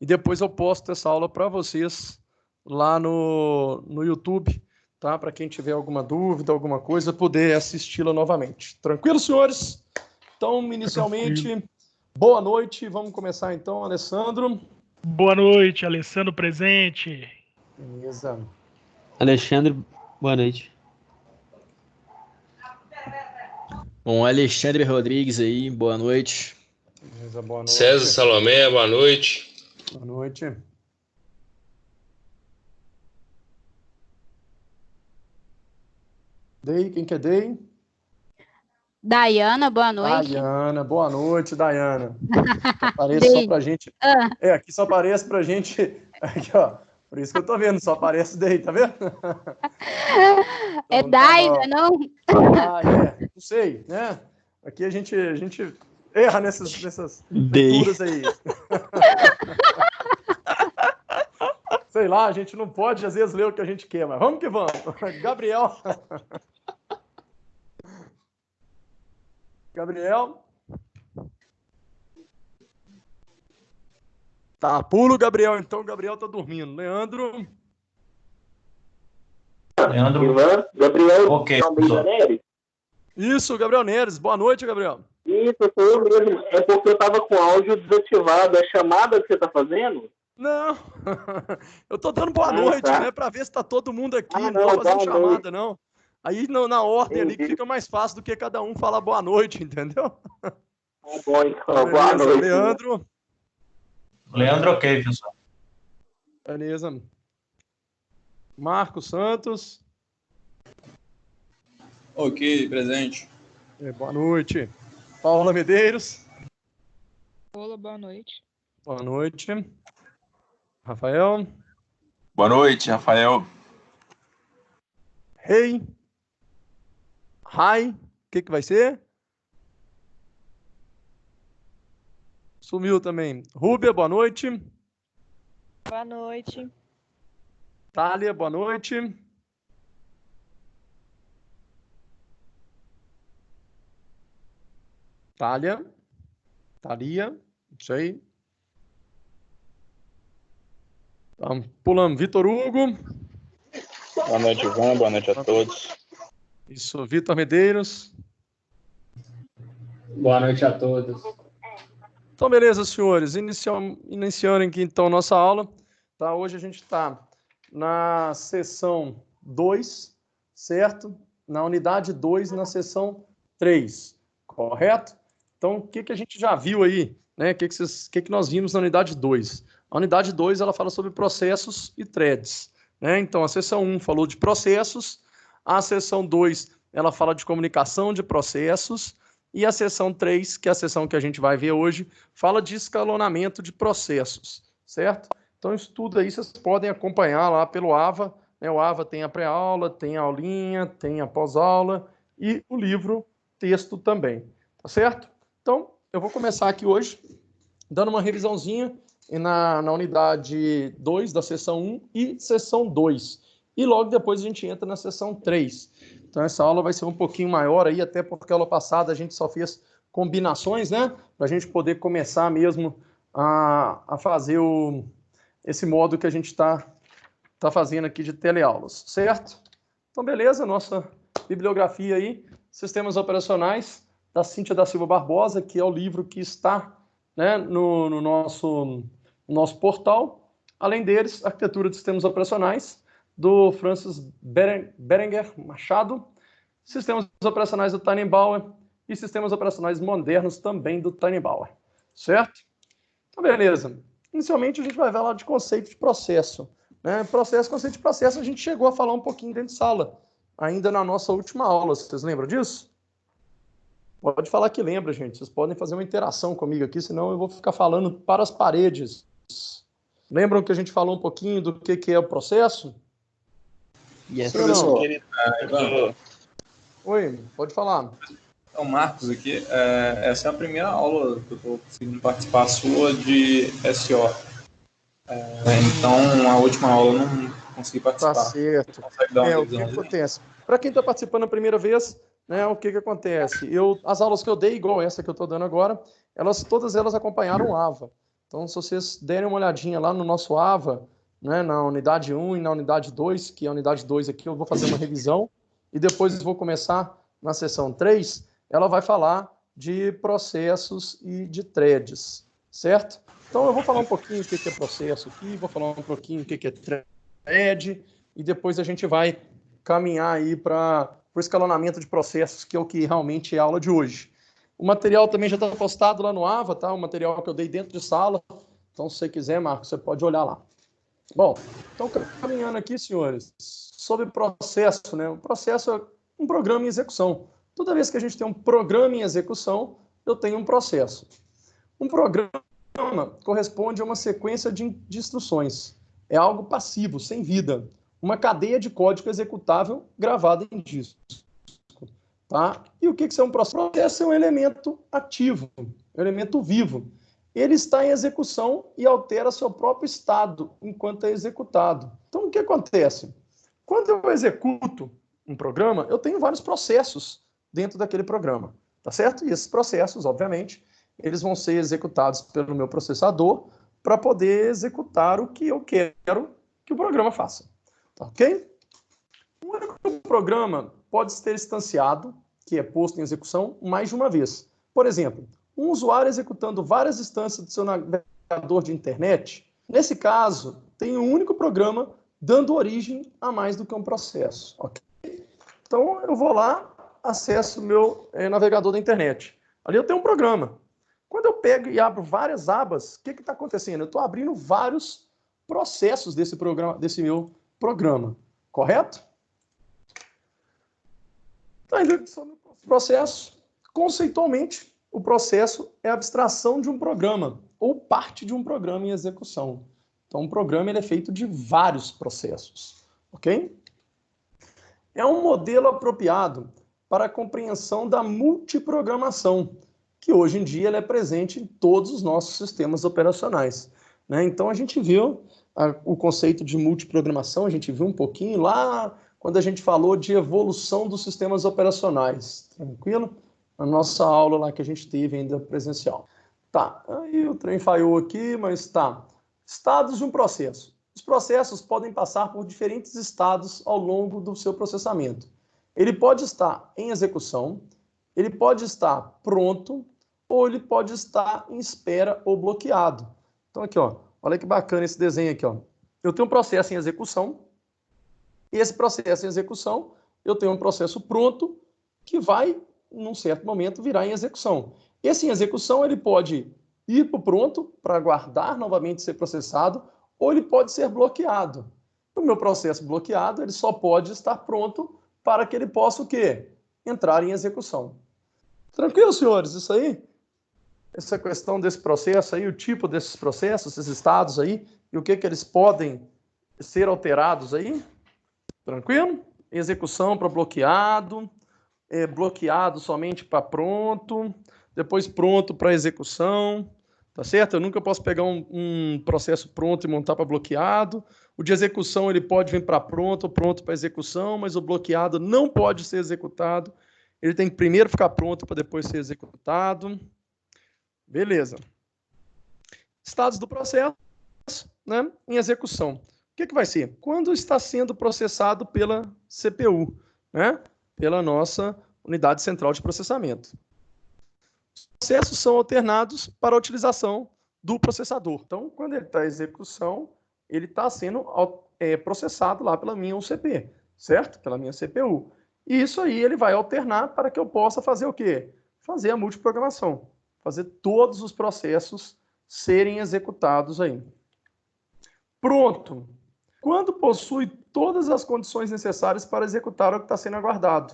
e depois eu posto essa aula para vocês lá no YouTube, tá? Para quem tiver alguma dúvida, alguma coisa, poder assisti-la novamente. Tranquilo, senhores? Então, inicialmente, boa noite. Vamos começar então, Alessandro. Boa noite, Alessandro presente. Beleza. Alexandre, boa noite. Bom, Alexandre Rodrigues aí, boa noite. Beleza, boa noite. César Salomé, boa noite. Boa noite. Dei, quem que é Dei? Daiana, boa noite. Daiana, boa noite, Daiana. Aparece só pra gente. Aqui só aparece pra gente. Aqui, ó. Por isso que eu tô vendo, só aparece Dei, tá vendo? É Então, Daiva, não? Não sei, né? Aqui a gente erra nessas leituras aí. Sei lá, a gente não pode, às vezes, ler o que a gente quer, mas vamos que vamos. Gabriel. Tá, pulo, Gabriel. Então, o Gabriel tá dormindo. Leandro. Gabriel. Ok. Isso, Gabriel Neres. Boa noite, Gabriel. Isso, sou eu mesmo. É porque eu tava com o áudio desativado. É chamada que você tá fazendo? Não. Eu tô dando boa noite, tá. né? Pra ver se tá todo mundo aqui. Não, Não fazendo boa chamada, noite. não. Aí na ordem ali que fica mais fácil do que cada um falar boa noite, entendeu? Tá bom, então. Beleza, Boa noite. Leandro. Leandro, ok, pessoal. Beleza. Marcos Santos. Ok, presente. Boa noite. Paula Medeiros. Olá, boa noite. Boa noite. Rafael. Boa noite, Rafael. Rei. Rai. O que vai ser? Sumiu também. Rúbia, boa noite. Boa noite. Thalia, boa noite. Thalia, não sei. Pulamos. Vitor Hugo. Boa noite, Ivan. Boa noite a todos. Isso, Vitor Medeiros. Boa noite a todos. Então, beleza, senhores. Iniciando aqui, então, nossa aula. Tá? Hoje a gente está na sessão 2, certo? Na unidade 2, na sessão 3, correto? Então, o que a gente já viu aí? Né? O que nós vimos na unidade 2? A unidade 2, ela fala sobre processos e threads. Né? Então, a sessão 1 falou de processos, a sessão 2, ela fala de comunicação de processos, e a sessão 3, que é a sessão que a gente vai ver hoje, fala de escalonamento de processos, certo? Então, isso tudo aí vocês podem acompanhar lá pelo AVA. Né? O AVA tem a pré-aula, tem a aulinha, tem a pós-aula e o livro texto também, tá certo? Então, eu vou começar aqui hoje dando uma revisãozinha na unidade 2 da sessão 1 e sessão 2. E logo depois a gente entra na sessão 3. Então, essa aula vai ser um pouquinho maior aí, até porque a aula passada a gente só fez combinações, né? Para a gente poder começar mesmo a fazer esse modo que a gente está fazendo aqui de teleaulas, certo? Então, beleza, nossa bibliografia aí, Sistemas Operacionais, da Cíntia da Silva Barbosa, que é o livro que está, né, no nosso portal. Além deles, Arquitetura de Sistemas Operacionais, do Francis Berenguer Machado, Sistemas Operacionais do Tannenbauer e Sistemas Operacionais Modernos também do Tannenbauer, certo? Então, beleza. Inicialmente, a gente vai falar de conceito de processo. Né? Conceito de processo, a gente chegou a falar um pouquinho dentro de sala, ainda na nossa última aula. Vocês lembram disso? Pode falar que lembra, gente. Vocês podem fazer uma interação comigo aqui, senão eu vou ficar falando para as paredes. Lembram que a gente falou um pouquinho do que é o processo? Yes. Professor, Oi, pode falar. Então, Marcos aqui, essa é a primeira aula que eu estou conseguindo participar sua de SO. Então, a última aula eu não consegui participar. Tá certo. O que acontece? Para quem está participando a primeira vez, né, o que acontece? As aulas que eu dei, igual essa que eu estou dando agora, todas elas acompanharam o AVA. Então, se vocês derem uma olhadinha lá no nosso AVA, né, na unidade 1 e na unidade 2, que é a unidade 2 aqui, eu vou fazer uma revisão e depois vou começar na seção 3, ela vai falar de processos e de threads, certo? Então, eu vou falar um pouquinho o que é processo aqui, vou falar um pouquinho o que é thread, e depois a gente vai caminhar aí para o escalonamento de processos, que é o que realmente é a aula de hoje. O material também já está postado lá no AVA, tá? O material que eu dei dentro de sala. Então, se você quiser, Marcos, você pode olhar lá. Bom, então, caminhando aqui, senhores, sobre processo, né? O processo é um programa em execução. Toda vez que a gente tem um programa em execução, eu tenho um processo. Um programa corresponde a uma sequência de instruções. É algo passivo, sem vida. Uma cadeia de código executável gravada em disco. Tá? E o que é um processo? O processo é um elemento ativo, um elemento vivo. Ele está em execução e altera seu próprio estado enquanto é executado. Então, o que acontece? Quando eu executo um programa, eu tenho vários processos dentro daquele programa, tá certo? E esses processos, obviamente, eles vão ser executados pelo meu processador para poder executar o que eu quero que o programa faça. Tá ok? Um único programa pode ser instanciado, que é posto em execução, mais de uma vez. Por exemplo, um usuário executando várias instâncias do seu navegador de internet, nesse caso, tem um único programa dando origem a mais do que um processo. Okay? Então, eu vou lá, acesso o meu navegador da internet. Ali eu tenho um programa. Quando eu pego e abro várias abas, o que está acontecendo? Eu estou abrindo vários processos desse meu programa. Correto? Então, a execução do processo, conceitualmente, o processo é a abstração de um programa, ou parte de um programa em execução. Então, um programa ele é feito de vários processos. Ok? É um modelo apropriado para a compreensão da multiprogramação, que hoje em dia ele é presente em todos os nossos sistemas operacionais. Né? Então, a gente viu o conceito de multiprogramação, a gente viu um pouquinho lá quando a gente falou de evolução dos sistemas operacionais. Tranquilo? A nossa aula lá que a gente teve ainda presencial. Tá, aí o trem falhou aqui, mas tá. Estados de um processo. Os processos podem passar por diferentes estados ao longo do seu processamento. Ele pode estar em execução, ele pode estar pronto, ou ele pode estar em espera ou bloqueado. Então aqui, ó, olha que bacana esse desenho aqui, ó. Eu tenho um processo em execução, e esse processo em execução, eu tenho um processo pronto que vai, num certo momento, virar em execução. Esse em execução, ele pode ir para o pronto, para aguardar novamente ser processado, ou ele pode ser bloqueado. O meu processo bloqueado, ele só pode estar pronto para que ele possa o quê? Entrar em execução. Tranquilo, senhores? Isso aí? Essa questão desse processo aí, o tipo desses processos, esses estados aí, e o que eles podem ser alterados aí? Tranquilo? Execução para bloqueado, bloqueado somente para pronto, depois pronto para execução, tá certo? Eu nunca posso pegar um processo pronto e montar para bloqueado. O de execução ele pode vir para pronto ou pronto para execução, mas o bloqueado não pode ser executado. Ele tem que primeiro ficar pronto para depois ser executado. Beleza. Estados do processo, né, em execução. O que vai ser? Quando está sendo processado pela CPU, né, pela nossa unidade central de processamento. Os processos são alternados para a utilização do processador. Então, quando ele está em execução, ele está sendo processado lá pela minha UCP, certo? Pela minha CPU. E isso aí ele vai alternar para que eu possa fazer o quê? Fazer a multiprogramação. Fazer todos os processos serem executados aí. Pronto. Quando possui todas as condições necessárias para executar o que está sendo aguardado.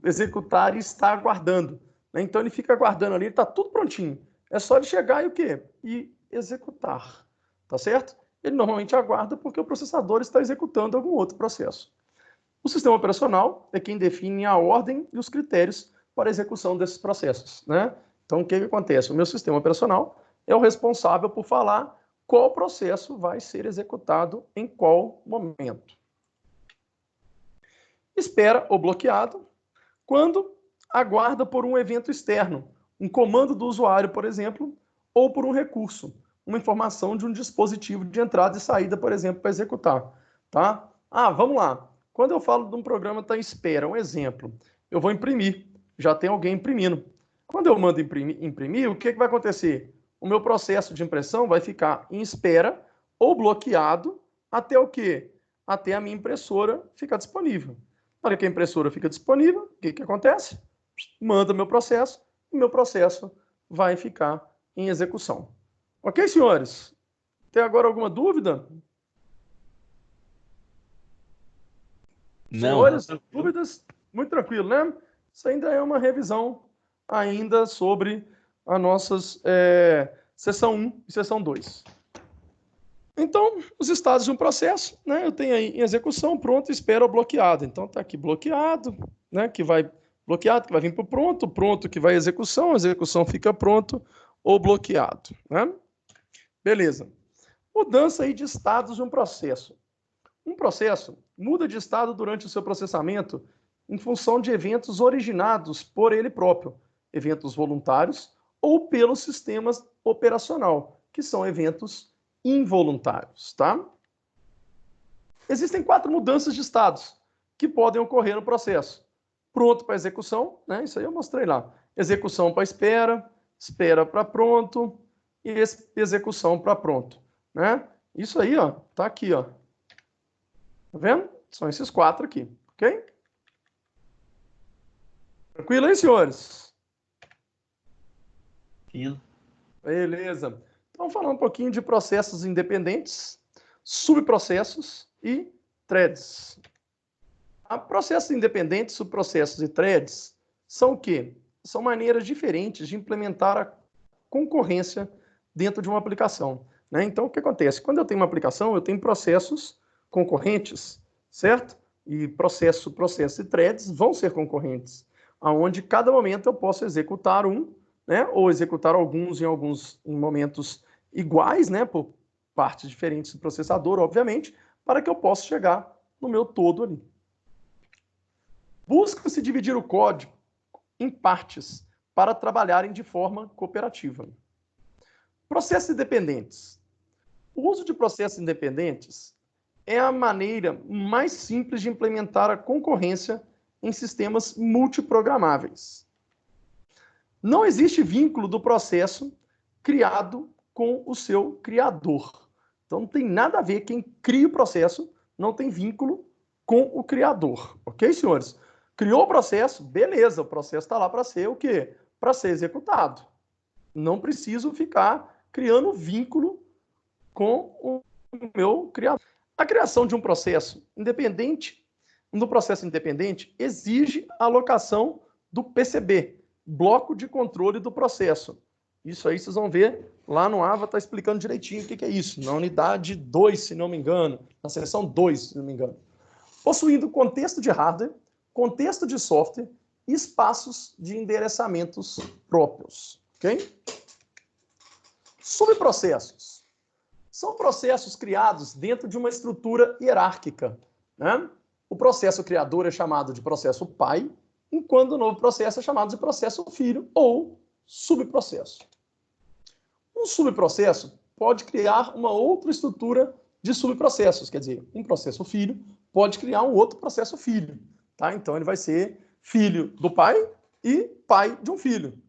Executar e está aguardando. Né? Então ele fica aguardando ali, está tudo prontinho. É só ele chegar e o quê? E executar. Tá certo? Ele normalmente aguarda porque o processador está executando algum outro processo. O sistema operacional é quem define a ordem e os critérios para a execução desses processos. Né? Então o que acontece? O meu sistema operacional é o responsável por falar qual processo vai ser executado em qual momento. Espera ou bloqueado, quando aguarda por um evento externo, um comando do usuário, por exemplo, ou por um recurso. uma informação de um dispositivo de entrada e saída, por exemplo, para executar. Tá? Vamos lá. Quando eu falo de um programa está em espera, um exemplo, eu vou imprimir, já tem alguém imprimindo. Quando eu mando imprimir, o que vai acontecer? O meu processo de impressão vai ficar em espera ou bloqueado até o quê? Até a minha impressora ficar disponível. Na hora que a impressora fica disponível, o que acontece? Manda meu processo e meu processo vai ficar em execução. Ok, senhores? Tem agora alguma dúvida? Não. Senhores, dúvidas? Muito tranquilo, né? Isso ainda é uma revisão ainda sobre a nossas seção 1 e seção 2. Então, os estados de um processo, né? Eu tenho aí em execução, pronto, espera ou bloqueado. Então, está aqui bloqueado, né? Que vai bloqueado, que vai vir para o pronto, pronto que vai à execução, a execução fica pronto ou bloqueado, né? Beleza. Mudança aí de estados de um processo. Um processo muda de estado durante o seu processamento em função de eventos originados por ele próprio, eventos voluntários ou pelo sistema operacional, que são eventos involuntários, tá? Existem 4 mudanças de estados que podem ocorrer no processo. Pronto para execução, né? Isso aí eu mostrei lá. Execução para espera, espera para pronto e execução para pronto, né? Isso aí, ó, tá aqui, ó. Tá vendo? São esses 4 aqui, ok? Tranquilo aí, senhores? Tranquilo. Beleza. Então, falar um pouquinho de processos independentes, subprocessos e threads. Processos independentes, subprocessos e threads são o quê? São maneiras diferentes de implementar a concorrência dentro de uma aplicação, né? Então, o que acontece? Quando eu tenho uma aplicação, eu tenho processos concorrentes, certo? E processo e threads vão ser concorrentes, aonde cada momento eu posso executar um, né? Ou executar alguns em momentos iguais, né? Por partes diferentes do processador, obviamente, para que eu possa chegar no meu todo ali. Busca-se dividir o código em partes para trabalharem de forma cooperativa. Processos independentes. O uso de processos independentes é a maneira mais simples de implementar a concorrência em sistemas multiprogramáveis. Não existe vínculo do processo criado com o seu criador. Então, não tem nada a ver, quem cria o processo não tem vínculo com o criador. Ok, senhores? Criou o processo, beleza, o processo está lá para ser o quê? Para ser executado. Não preciso ficar criando vínculo com o meu criador. A criação de um processo independente, exige a alocação do PCB, bloco de controle do processo. Isso aí vocês vão ver lá no AVA, está explicando direitinho o que é isso, na unidade 2, se não me engano, na seção 2, se não me engano. Possuindo contexto de hardware, contexto de software e espaços de endereçamentos próprios. Ok? Subprocessos. São processos criados dentro de uma estrutura hierárquica, né? O processo criador é chamado de processo pai, enquanto o novo processo é chamado de processo filho ou subprocesso. Um subprocesso pode criar uma outra estrutura de subprocessos, quer dizer, um processo filho pode criar um outro processo filho. Tá? Então, ele vai ser filho do pai e pai de um filho.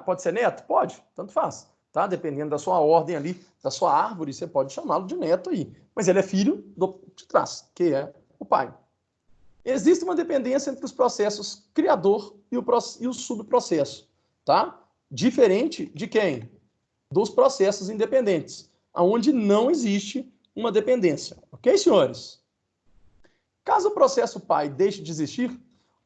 Pode ser neto? Pode, tanto faz. Tá? Dependendo da sua ordem ali, da sua árvore, você pode chamá-lo de neto aí. Mas ele é filho de trás, que é o pai. Existe uma dependência entre os processos criador e o subprocesso. Tá? Diferente de quem? Dos processos independentes, onde não existe uma dependência. Ok, senhores? Caso o processo pai deixe de existir,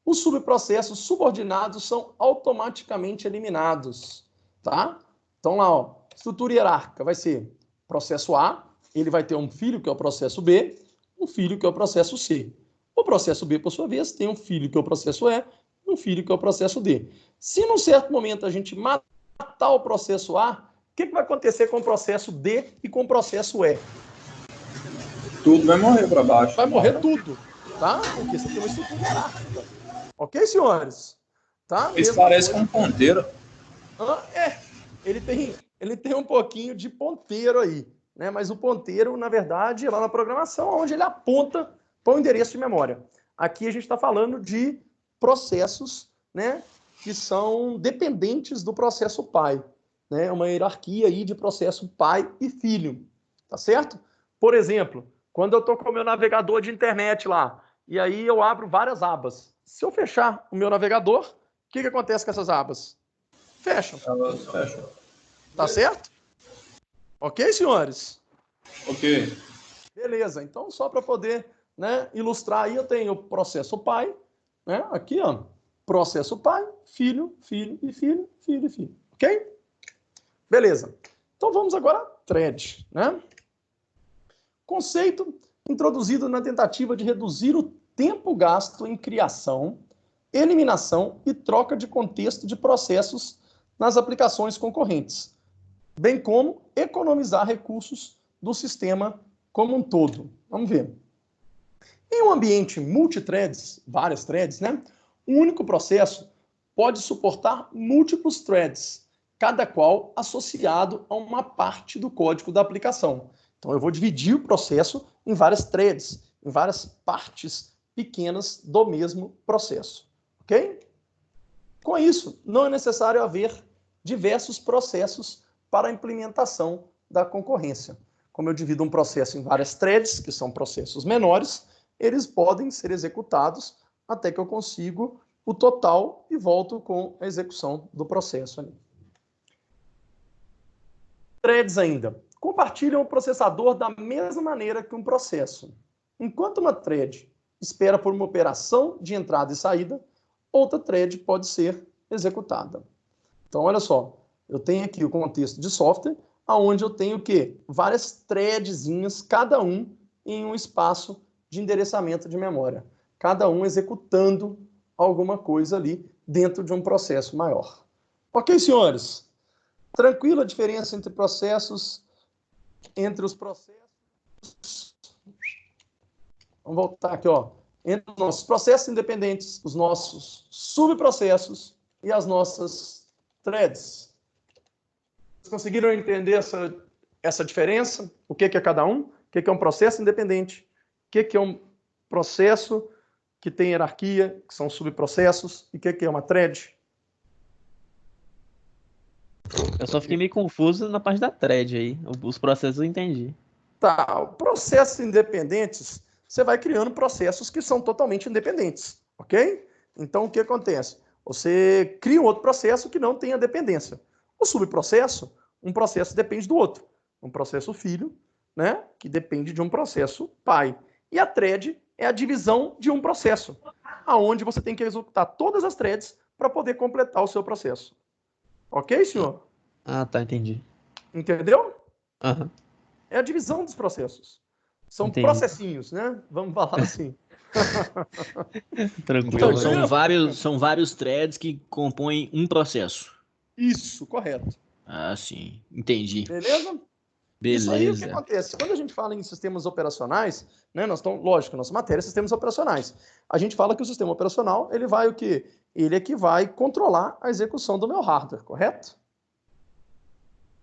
os subprocessos subordinados são automaticamente eliminados, tá? Então lá, ó, estrutura hierárquica vai ser processo A, ele vai ter um filho que é o processo B, um filho que é o processo C. O processo B, por sua vez, tem um filho que é o processo E, um filho que é o processo D. Se num certo momento a gente matar o processo A, o que vai acontecer com o processo D e com o processo E? Tudo vai morrer para baixo. Vai morrer tudo. Tá? Porque você tem uma estrutura hierárquica. Ok, senhores? Tá? Isso parece com um ponteiro. Ele ele tem um pouquinho de ponteiro aí, né? Mas o ponteiro, na verdade, é lá na programação, onde ele aponta para o endereço de memória. Aqui a gente está falando de processos, né, que são dependentes do processo pai, né? Uma hierarquia aí de processo pai e filho, tá certo? Por exemplo, quando eu estou com o meu navegador de internet lá, e aí eu abro várias abas. Se eu fechar o meu navegador, o que acontece com essas abas? Fecham. Elas fecham. Tá certo? Ok, senhores? Ok. Beleza. Então, só para poder, né, ilustrar aí, eu tenho o processo pai, né? Aqui, ó. Processo pai, filho, filho e filho, filho e filho. Ok? Beleza. Então, vamos agora a thread, né? Conceito introduzido na tentativa de reduzir o tempo gasto em criação, eliminação e troca de contexto de processos nas aplicações concorrentes, bem como economizar recursos do sistema como um todo. Vamos ver. Em um ambiente multithreads, várias threads, né? Um único processo pode suportar múltiplos threads, cada qual associado a uma parte do código da aplicação. Então, eu vou dividir o processo em várias threads, em várias partes pequenas do mesmo processo. Ok? Com isso, não é necessário haver diversos processos para a implementação da concorrência. Como eu divido um processo em várias threads, que são processos menores, eles podem ser executados até que eu consigo o total e volto com a execução do processo ali. Threads ainda. Compartilham o processador da mesma maneira que um processo. Enquanto uma thread espera por uma operação de entrada e saída, outra thread pode ser executada. Então, olha só, eu tenho aqui o contexto de software, onde eu tenho o quê? Várias threadzinhas, cada um em um espaço de endereçamento de memória. Cada um executando alguma coisa ali dentro de um processo maior. Ok, senhores? Tranquila a diferença entre processos, entre os processos. Vamos voltar aqui, ó. Entre os nossos processos independentes, os nossos subprocessos e as nossas threads. Vocês conseguiram entender essa diferença? O que é cada um? O que é um processo independente? O que é um processo que tem hierarquia, que são subprocessos? E o que é uma thread? Eu só fiquei meio confuso na parte da thread aí. Os processos eu entendi. Tá, processos independentes, você vai criando processos que são totalmente independentes, ok? Então, o que acontece? Você cria um outro processo que não tenha dependência. O subprocesso, um processo depende do outro. Um processo filho, né, que depende de um processo pai. E a thread é a divisão de um processo, aonde você tem que executar todas as threads para poder completar o seu processo. Ok, senhor? Ah, tá, entendi. Entendeu? Aham. É a divisão dos processos. São Entendi. processinhos, né? Vamos falar assim. Tranquilo. Então, Tranquilo? são vários threads que compõem um processo. Isso, correto. Ah, sim. Entendi. Beleza? Isso aí, o que Beleza. acontece? Quando a gente fala em sistemas operacionais, né, lógico, nossa matéria é sistemas operacionais. A gente fala que o sistema operacional, ele vai o quê? Ele é que vai controlar a execução do meu hardware, correto?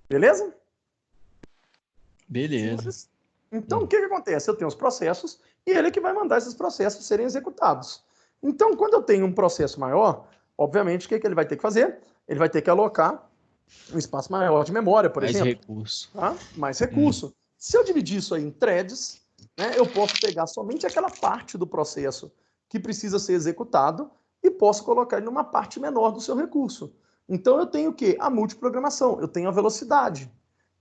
Beleza? Beleza. Então, o que acontece? Eu tenho os processos e ele é que vai mandar esses processos serem executados. Então, quando eu tenho um processo maior, obviamente, o que ele vai ter que fazer? Ele vai ter que alocar um espaço maior de memória, por exemplo. Mais recurso. Tá? Mais recurso. Se eu dividir isso aí em threads, né, eu posso pegar somente aquela parte do processo que precisa ser executado e posso colocar ele numa parte menor do seu recurso. Então, eu tenho o quê? A multiprogramação, eu tenho a velocidade.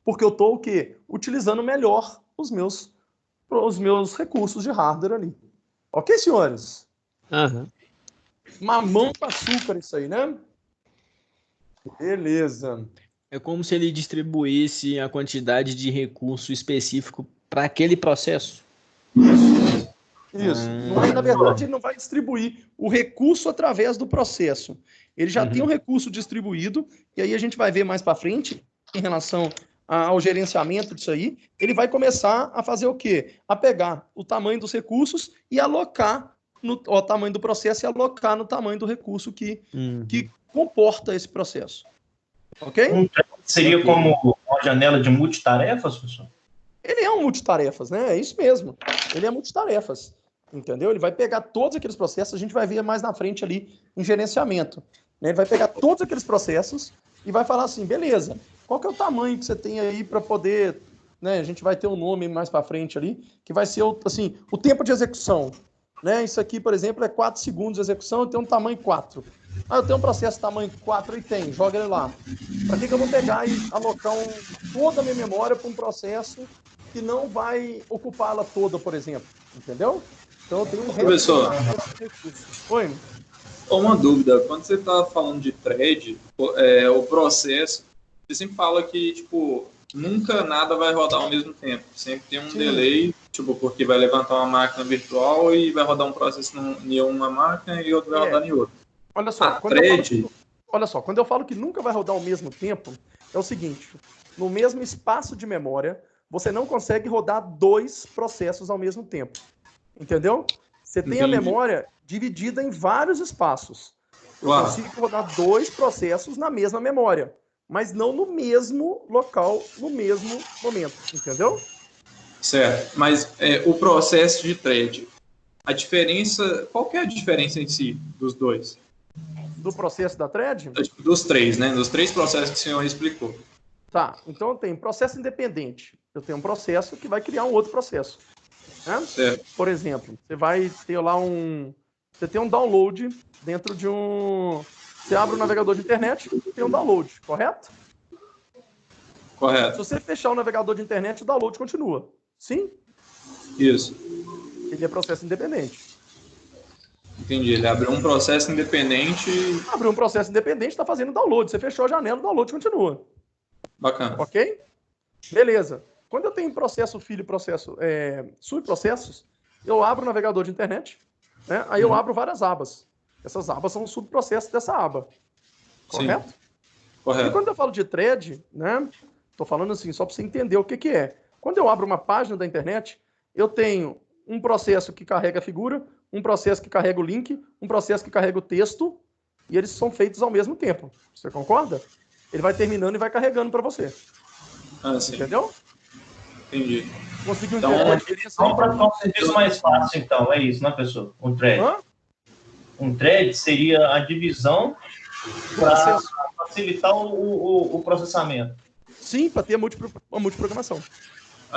Porque eu estou o quê? Utilizando melhor os meus recursos de hardware ali. Ok, senhores? Aham. Mamão com açúcar isso aí, né? Beleza. É como se ele distribuísse a quantidade de recurso específico para aquele processo. Isso. Não é, na verdade, ele não vai distribuir o recurso através do processo. Ele já tem um recurso distribuído, e aí a gente vai ver mais para frente, em relação ao gerenciamento disso aí, ele vai começar a fazer o quê? A pegar o tamanho dos recursos e alocar o tamanho do processo e alocar no tamanho do recurso que comporta esse processo. Ok? Seria como uma janela de multitarefas, professor? Ele é um multitarefas, né? É isso mesmo. Ele é multitarefas, entendeu? Ele vai pegar todos aqueles processos, a gente vai ver mais na frente ali em gerenciamento, né? Ele vai pegar todos aqueles processos e vai falar assim, beleza, qual que é o tamanho que você tem aí para poder, né? A gente vai ter um nome mais para frente ali, que vai ser assim, o tempo de execução, né? Isso aqui, por exemplo, é 4 segundos de execução, eu tenho um tamanho 4. Eu tenho um processo tamanho 4 e tem, joga ele lá. Para que eu vou pegar e alocar toda a minha memória para um processo que não vai ocupá-la toda, por exemplo, entendeu? Então eu tenho um Professor, Oi. uma dúvida, quando você está falando de thread, o processo, você sempre fala que, tipo, nunca nada vai rodar ao mesmo tempo, sempre tem um delay, tipo, porque vai levantar uma máquina virtual e vai rodar um processo em uma máquina e outro vai rodar em outra. Olha só, quando eu falo que nunca vai rodar ao mesmo tempo, é o seguinte, no mesmo espaço de memória, você não consegue rodar 2 processos ao mesmo tempo, entendeu? Você tem a memória dividida em vários espaços. Eu consigo rodar 2 processos na mesma memória, mas não no mesmo local, no mesmo momento, entendeu? Certo, mas o processo de thread, a diferença, qual que é a diferença em si dos dois? Do processo da thread? Dos 3, né? Dos 3 processos que o senhor explicou. Tá, então eu tenho processo independente. Eu tenho um processo que vai criar um outro processo. Né? Certo. Por exemplo, você vai ter lá você tem um download dentro de um... Você abre o navegador de internet e tem um download, correto? Correto. Se você fechar o navegador de internet, o download continua. Sim? Isso. Ele é processo independente. Entendi. Ele abriu um processo independente. Abriu um processo independente, está fazendo download. Você fechou a janela, o download continua. Bacana. Ok? Beleza. Quando eu tenho processo filho, subprocessos, eu abro o navegador de internet, né? Aí eu abro várias abas. Essas abas são subprocessos dessa aba. Correto? Sim. Correto. E quando eu falo de thread, né? Estou falando assim, só para você entender o que é. Quando eu abro uma página da internet, eu tenho um processo que carrega a figura, um processo que carrega o link, um processo que carrega o texto, e eles são feitos ao mesmo tempo. Você concorda? Ele vai terminando e vai carregando para você. Sim. Entendeu? Entendi. Conseguiu então, entender a diferença? Então, para ficar um serviço mais fácil, então, é isso, né, professor? Um thread. Um thread seria a divisão para facilitar o processamento. Sim, para ter uma multiprogramação.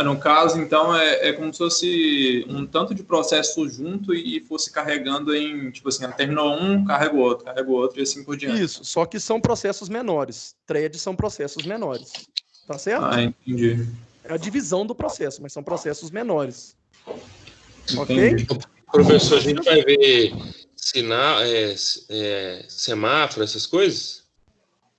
No caso, então, é como se fosse um tanto de processo junto e fosse carregando em, tipo assim, terminou um, carrega o outro e assim por diante. Isso, só que são processos menores. Threads são processos menores. Tá certo? Entendi. É a divisão do processo, mas são processos menores. Entendi. Ok? Professor, a gente vai ver sinal, semáforo, essas coisas?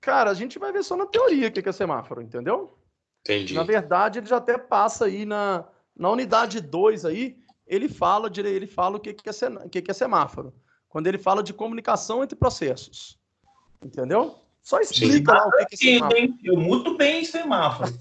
Cara, a gente vai ver só na teoria o que é semáforo, entendeu? Entendi. Na verdade, ele já até passa aí na unidade 2 aí, ele fala o que é semáforo. Quando ele fala de comunicação entre processos. Entendeu? Só explica lá o que é semáforo. Eu muito bem semáforo.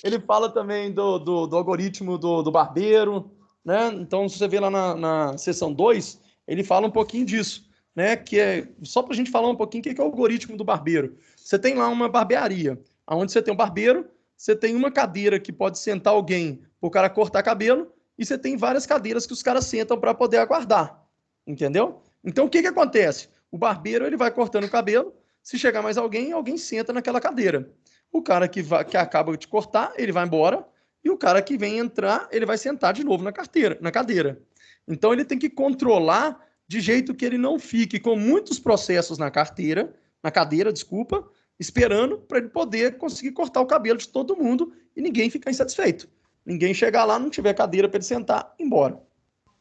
Ele fala também do algoritmo do barbeiro, né? Então, se você vê lá na seção 2, ele fala um pouquinho disso, né? Que é só para a gente falar um pouquinho o que é o algoritmo do barbeiro. Você tem lá uma barbearia, onde você tem um barbeiro, você tem uma cadeira que pode sentar alguém para o cara cortar cabelo, e você tem várias cadeiras que os caras sentam para poder aguardar, entendeu? Então, o que acontece? O barbeiro ele vai cortando o cabelo, se chegar mais alguém senta naquela cadeira. O cara que acaba de cortar, ele vai embora, e o cara que vem entrar, ele vai sentar de novo na cadeira. Então, ele tem que controlar de jeito que ele não fique com muitos processos na cadeira, esperando para ele poder conseguir cortar o cabelo de todo mundo e ninguém ficar insatisfeito. Ninguém chegar lá, não tiver cadeira para ele sentar e ir embora.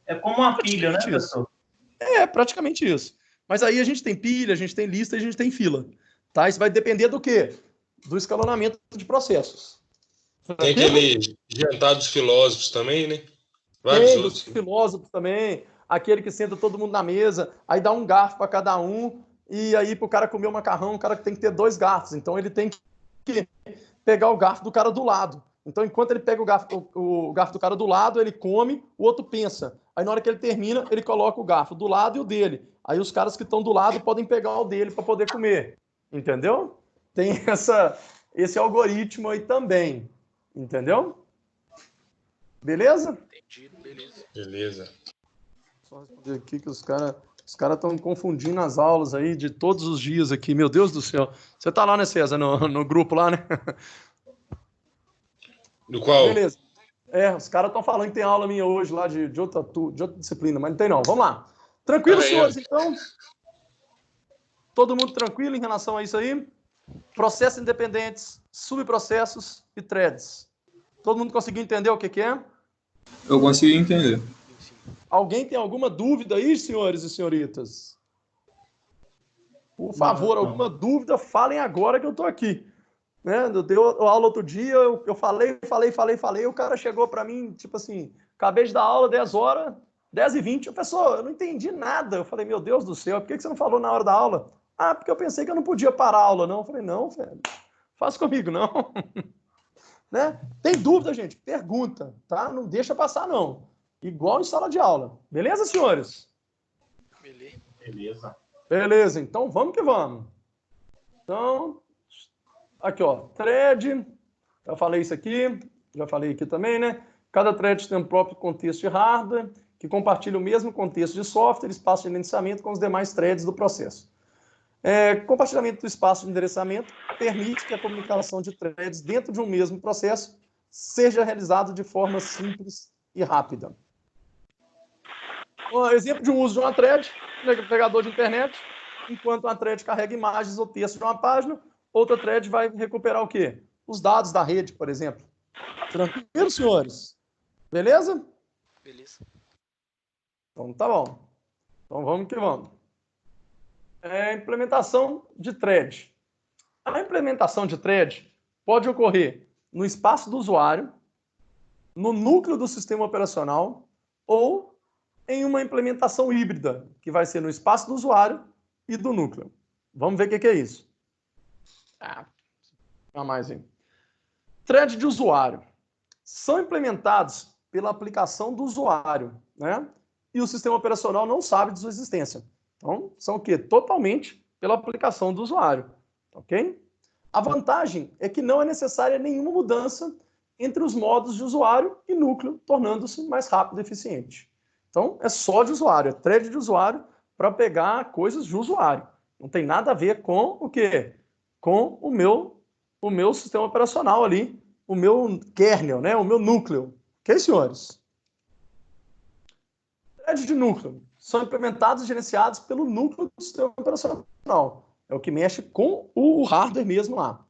É como uma pilha, né, professor? É, praticamente isso. Mas aí a gente tem pilha, a gente tem lista, a gente tem fila. Tá? Isso vai depender do quê? Do escalonamento de processos. Tem aquele jantar dos filósofos também, né? Tem dos filósofos também. Aquele que senta todo mundo na mesa, aí dá um garfo para cada um, e aí para o cara comer o macarrão, o cara tem que ter 2 garfos. Então ele tem que pegar o garfo do cara do lado. Então, enquanto ele pega o garfo do cara do lado, ele come, o outro pensa. Aí, na hora que ele termina, ele coloca o garfo do lado e o dele. Aí, os caras que estão do lado podem pegar o dele para poder comer. Entendeu? Tem esse algoritmo aí também. Entendeu? Beleza? Entendido, beleza. Beleza. Só responder aqui que os caras estão confundindo as aulas aí de todos os dias aqui. Meu Deus do céu. Você tá lá, né, César? No grupo lá, né? Do qual? Beleza. Os caras estão falando que tem aula minha hoje lá de outra disciplina, mas não tem não. Vamos lá. Tranquilo, senhores, então? Todo mundo tranquilo em relação a isso aí? Processos independentes, subprocessos e threads. Todo mundo conseguiu entender o que é? Eu consegui entender. Alguém tem alguma dúvida aí, senhores e senhoritas? Por favor, alguma dúvida, falem agora que eu estou aqui. Né? Eu dei aula outro dia, eu falei, o cara chegou para mim, tipo assim, acabei de dar aula 10 horas, 10h20, professor, eu não entendi nada. Eu falei, meu Deus do céu, por que você não falou na hora da aula? Ah, porque eu pensei que eu não podia parar a aula, não. Eu falei, não, velho, faz comigo, não. Né? Tem dúvida, gente? Pergunta, tá? Não deixa passar, não. Igual em sala de aula. Beleza, senhores? Beleza. Beleza, então vamos que vamos. Então, aqui, ó, thread. Já falei isso aqui, já falei aqui também, né? Cada thread tem um próprio contexto de hardware, que compartilha o mesmo contexto de software, espaço de endereçamento com os demais threads do processo. Compartilhamento do espaço de endereçamento permite que a comunicação de threads dentro de um mesmo processo seja realizada de forma simples e rápida. Um exemplo de um uso de uma thread, navegador de internet, enquanto uma thread carrega imagens ou texto de uma página, outra thread vai recuperar o quê? Os dados da rede, por exemplo. Tranquilo, senhores? Beleza? Beleza. Então tá bom. Então vamos que vamos. Implementação de thread. A implementação de thread pode ocorrer no espaço do usuário, no núcleo do sistema operacional ou em uma implementação híbrida, que vai ser no espaço do usuário e do núcleo. Vamos ver o que é isso. Mais aí. Thread de usuário. São implementados pela aplicação do usuário, né? E o sistema operacional não sabe de sua existência. Então, são o quê? Totalmente pela aplicação do usuário. Ok? A vantagem é que não é necessária nenhuma mudança entre os modos de usuário e núcleo, tornando-se mais rápido e eficiente. Então, é só de usuário, é thread de usuário para pegar coisas de usuário. Não tem nada a ver com o quê? Com o meu sistema operacional ali, o meu kernel, né? O meu núcleo. Ok, senhores? Thread de núcleo são implementados e gerenciados pelo núcleo do sistema operacional. É o que mexe com o hardware mesmo lá.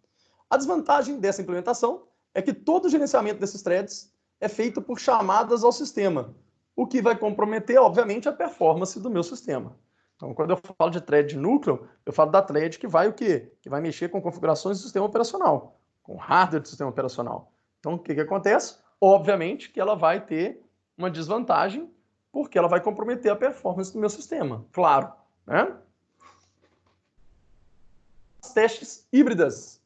A desvantagem dessa implementação é que todo o gerenciamento desses threads é feito por chamadas ao sistema, o que vai comprometer, obviamente, a performance do meu sistema. Então, quando eu falo de thread de núcleo, eu falo da thread que vai o quê? Que vai mexer com configurações do sistema operacional, com hardware do sistema operacional. Então, o que acontece? Obviamente que ela vai ter uma desvantagem, porque ela vai comprometer a performance do meu sistema. Claro, né? As testes híbridas,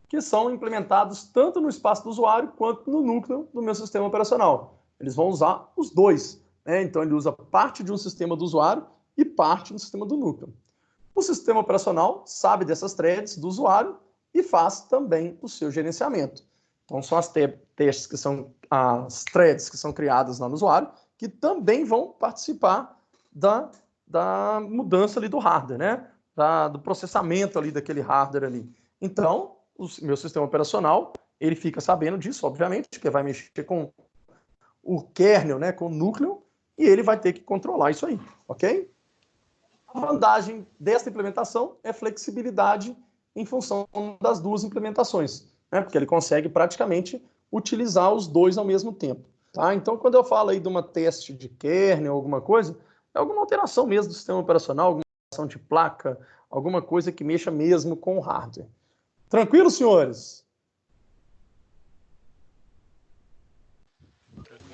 que são implementados tanto no espaço do usuário quanto no núcleo do meu sistema operacional. Eles vão usar os dois, né? Então, ele usa parte de um sistema do usuário e parte do sistema do núcleo. O sistema operacional sabe dessas threads do usuário e faz também o seu gerenciamento. Então, são as testes que são as threads que são criadas lá no usuário, que também vão participar da mudança ali do hardware, né? Do processamento ali daquele hardware ali. Então, o meu sistema operacional, ele fica sabendo disso, obviamente, que vai mexer com o kernel, né, com o núcleo, e ele vai ter que controlar isso aí, ok? A vantagem dessa implementação é flexibilidade em função das duas implementações, né? Porque ele consegue praticamente utilizar os dois ao mesmo tempo. Tá? Então, quando eu falo aí de uma teste de kernel, alguma coisa, é alguma alteração mesmo do sistema operacional, alguma alteração de placa, alguma coisa que mexa mesmo com o hardware. Tranquilo, senhores?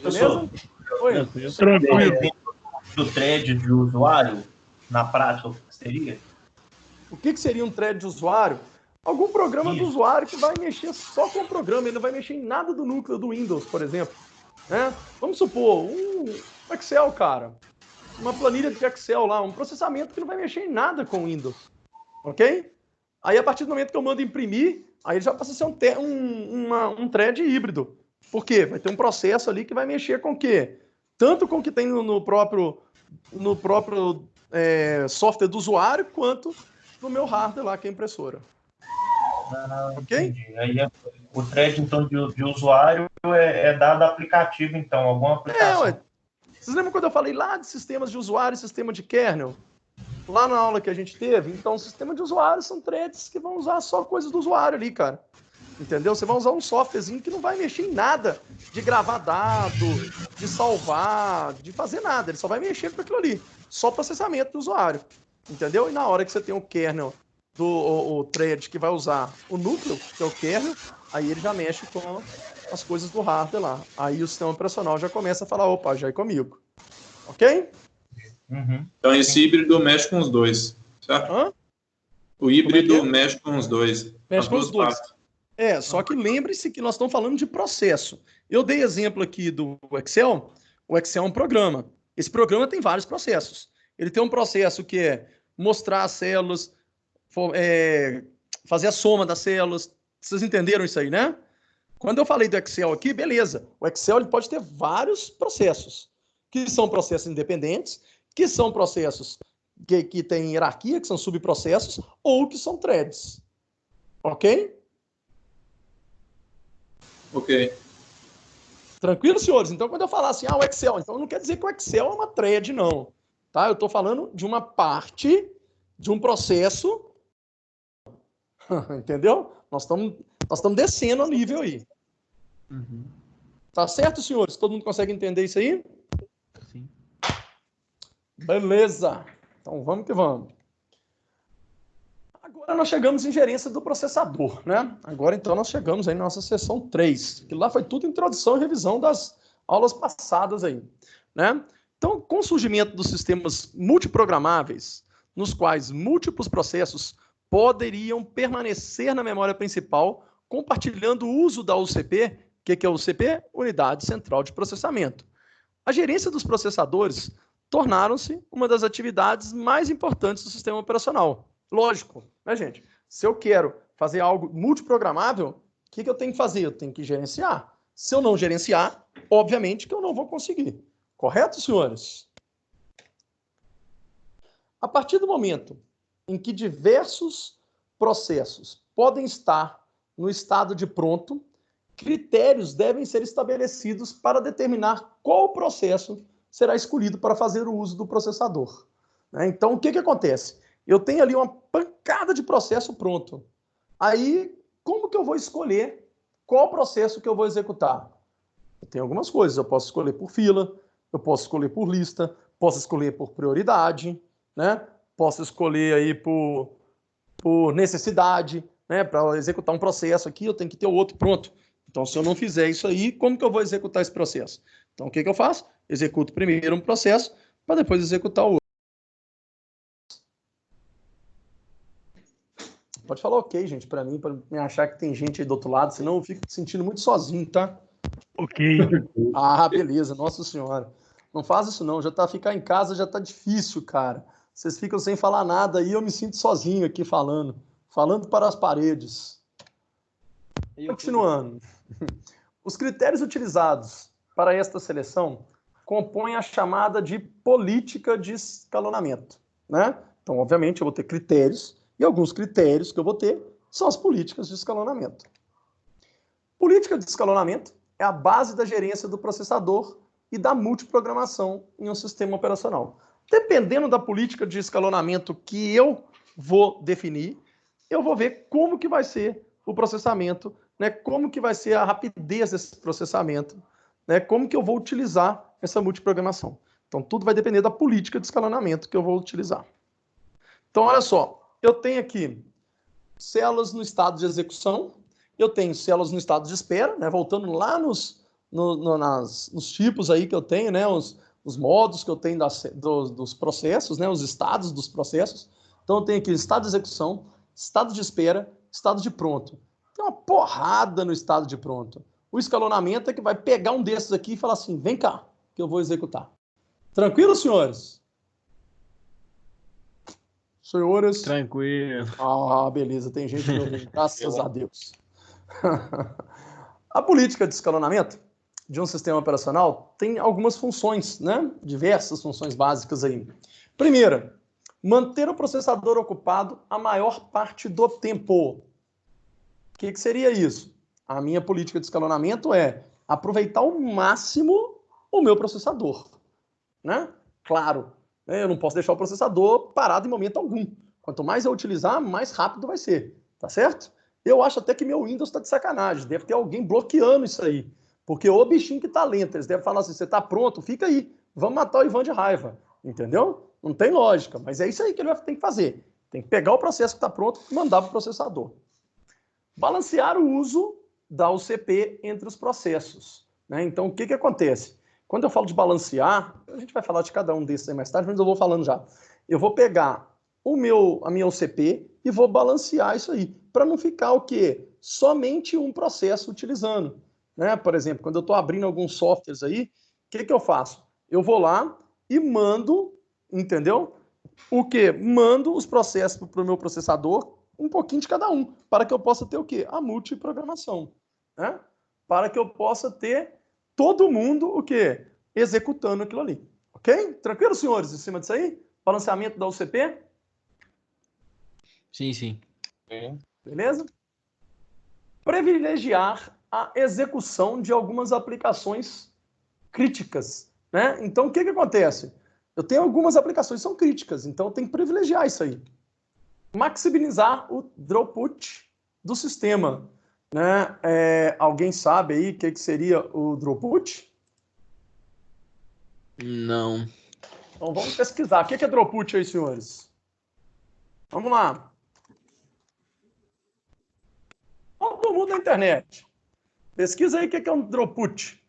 Beleza? Oi. Tranquilo. Do thread de usuário, na prática, o que seria? O que seria um thread de usuário? Algum programa do usuário que vai mexer só com o programa, ele não vai mexer em nada do núcleo do Windows, por exemplo. Né? Vamos supor, um Excel, cara. Uma planilha de Excel lá, um processamento que não vai mexer em nada com o Windows. Ok? Aí, a partir do momento que eu mando imprimir, aí ele já passa a ser um thread híbrido. Por quê? Vai ter um processo ali que vai mexer com o quê? Tanto com o que tem no próprio software do usuário, quanto no meu hardware lá, que é a impressora. Ok? Entendi. Aí o thread, então, de usuário é dado aplicativo, então, alguma aplicação. Vocês lembram quando eu falei lá de sistemas de usuário e sistema de kernel? Lá na aula que a gente teve? Então, o sistema de usuário são threads que vão usar só coisas do usuário ali, cara. Entendeu? Você vai usar um softwarezinho que não vai mexer em nada de gravar dado, de salvar, de fazer nada. Ele só vai mexer com aquilo ali. Só processamento do usuário. Entendeu? E na hora que você tem o kernel, o thread que vai usar o núcleo, que é o kernel, aí ele já mexe com as coisas do hardware lá. Aí o sistema operacional já começa a falar, opa, já é comigo. Ok? Uhum. Então esse híbrido mexe com os dois, certo? Hã? O híbrido mexe com os dois. Mexe com os dois. Só que lembre-se que nós estamos falando de processo. Eu dei exemplo aqui do Excel. O Excel é um programa. Esse programa tem vários processos. Ele tem um processo que é mostrar as células, fazer a soma das células. Vocês entenderam isso aí, né? Quando eu falei do Excel aqui, beleza. O Excel ele pode ter vários processos, que são processos independentes, que são processos que têm hierarquia, que são subprocessos, ou que são threads. Ok? Ok. Tranquilo, senhores? Então, quando eu falar assim, o Excel, então não quer dizer que o Excel é uma thread, não. Tá? Eu estou falando de uma parte de um processo. Entendeu? Nós estamos descendo a nível aí. Uhum. Tá certo, senhores? Todo mundo consegue entender isso aí? Sim. Beleza. Então, vamos que vamos. Agora nós chegamos em gerência do processador, né? Agora, então, nós chegamos aí na nossa sessão 3, que lá foi tudo introdução e revisão das aulas passadas aí, né? Então, com o surgimento dos sistemas multiprogramáveis, nos quais múltiplos processos poderiam permanecer na memória principal, compartilhando o uso da UCP, que é a UCP? Unidade Central de Processamento. A gerência dos processadores tornaram-se uma das atividades mais importantes do sistema operacional. Lógico, né, gente? Se eu quero fazer algo multiprogramável, o que eu tenho que fazer? Eu tenho que gerenciar. Se eu não gerenciar, obviamente que eu não vou conseguir. Correto, senhores? A partir do momento em que diversos processos podem estar no estado de pronto, critérios devem ser estabelecidos para determinar qual processo será escolhido para fazer o uso do processador. Então, o que acontece? Eu tenho ali uma pancada de processo pronto. Aí, como que eu vou escolher qual processo que eu vou executar? Eu tenho algumas coisas. Eu posso escolher por fila, eu posso escolher por lista, posso escolher por prioridade, né? Posso escolher aí por necessidade, né? Para executar um processo aqui, eu tenho que ter o outro pronto. Então, se eu não fizer isso aí, como que eu vou executar esse processo? Então, o que eu faço? Executo primeiro um processo, para depois executar o outro. Pode falar ok, gente, para mim, para me achar que tem gente aí do outro lado, senão eu fico me sentindo muito sozinho, tá? Ok. Beleza, nossa senhora. Não faz isso não, ficar em casa já tá difícil, cara. Vocês ficam sem falar nada aí, eu me sinto sozinho aqui falando para as paredes. Continuando. Os critérios utilizados para esta seleção compõem a chamada de política de escalonamento, né? Então, obviamente, eu vou ter critérios, e alguns critérios que eu vou ter são as políticas de escalonamento. Política de escalonamento é a base da gerência do processador e da multiprogramação em um sistema operacional. Dependendo da política de escalonamento que eu vou definir, eu vou ver como que vai ser o processamento, né? Como que vai ser a rapidez desse processamento, né? Como que eu vou utilizar essa multiprogramação. Então, tudo vai depender da política de escalonamento que eu vou utilizar. Então, olha só, eu tenho aqui células no estado de execução, eu tenho células no estado de espera, né? Voltando lá nos tipos aí que eu tenho, né? Os modos que eu tenho dos processos, né? Os estados dos processos. Então, eu tenho aqui estado de execução, estado de espera, estado de pronto. Tem uma porrada no estado de pronto. O escalonamento é que vai pegar um desses aqui e falar assim, vem cá, que eu vou executar. Tranquilo, senhores? Senhores? Tranquilo. Ah, beleza, tem gente me ouvindo, graças a Deus. A política de escalonamento de um sistema operacional tem algumas funções, né? Diversas funções básicas aí. Primeira, manter o processador ocupado a maior parte do tempo. O que seria isso? A minha política de escalonamento é aproveitar ao máximo o meu processador, né? Claro, eu não posso deixar o processador parado em momento algum. Quanto mais eu utilizar, mais rápido vai ser, tá certo? Eu acho até que meu Windows está de sacanagem, deve ter alguém bloqueando isso aí, porque o bichinho que tá lento, eles devem falar assim, você tá pronto, fica aí, vamos matar o Ivan de raiva, entendeu? Não tem lógica, mas é isso aí que ele tem que fazer. Tem que pegar o processo que está pronto e mandar para o processador. Balancear o uso da UCP entre os processos, né? Então, o que acontece? Quando eu falo de balancear, a gente vai falar de cada um desses aí mais tarde, mas eu vou falando já. Eu vou pegar a minha UCP e vou balancear isso aí, para não ficar o quê? Somente um processo utilizando, né? Por exemplo, quando eu estou abrindo alguns softwares aí, o que eu faço? Eu vou lá e mando, entendeu? O quê? Mando os processos para o meu processador, um pouquinho de cada um, para que eu possa ter o quê? A multiprogramação, né? Para que eu possa ter todo mundo, o quê? Executando aquilo ali, ok? Tranquilo, senhores, em cima disso aí? Balanceamento da UCP? Sim, sim. Beleza? Privilegiar a execução de algumas aplicações críticas, né? Então, o que acontece? Eu tenho algumas aplicações que são críticas, então eu tenho que privilegiar isso aí. Maximizar o throughput do sistema, né? Alguém sabe aí o que seria o throughput? Não. Então vamos pesquisar. O que é throughput aí, senhores? Vamos lá. Todo mundo na internet. Pesquisa aí o que é um throughput.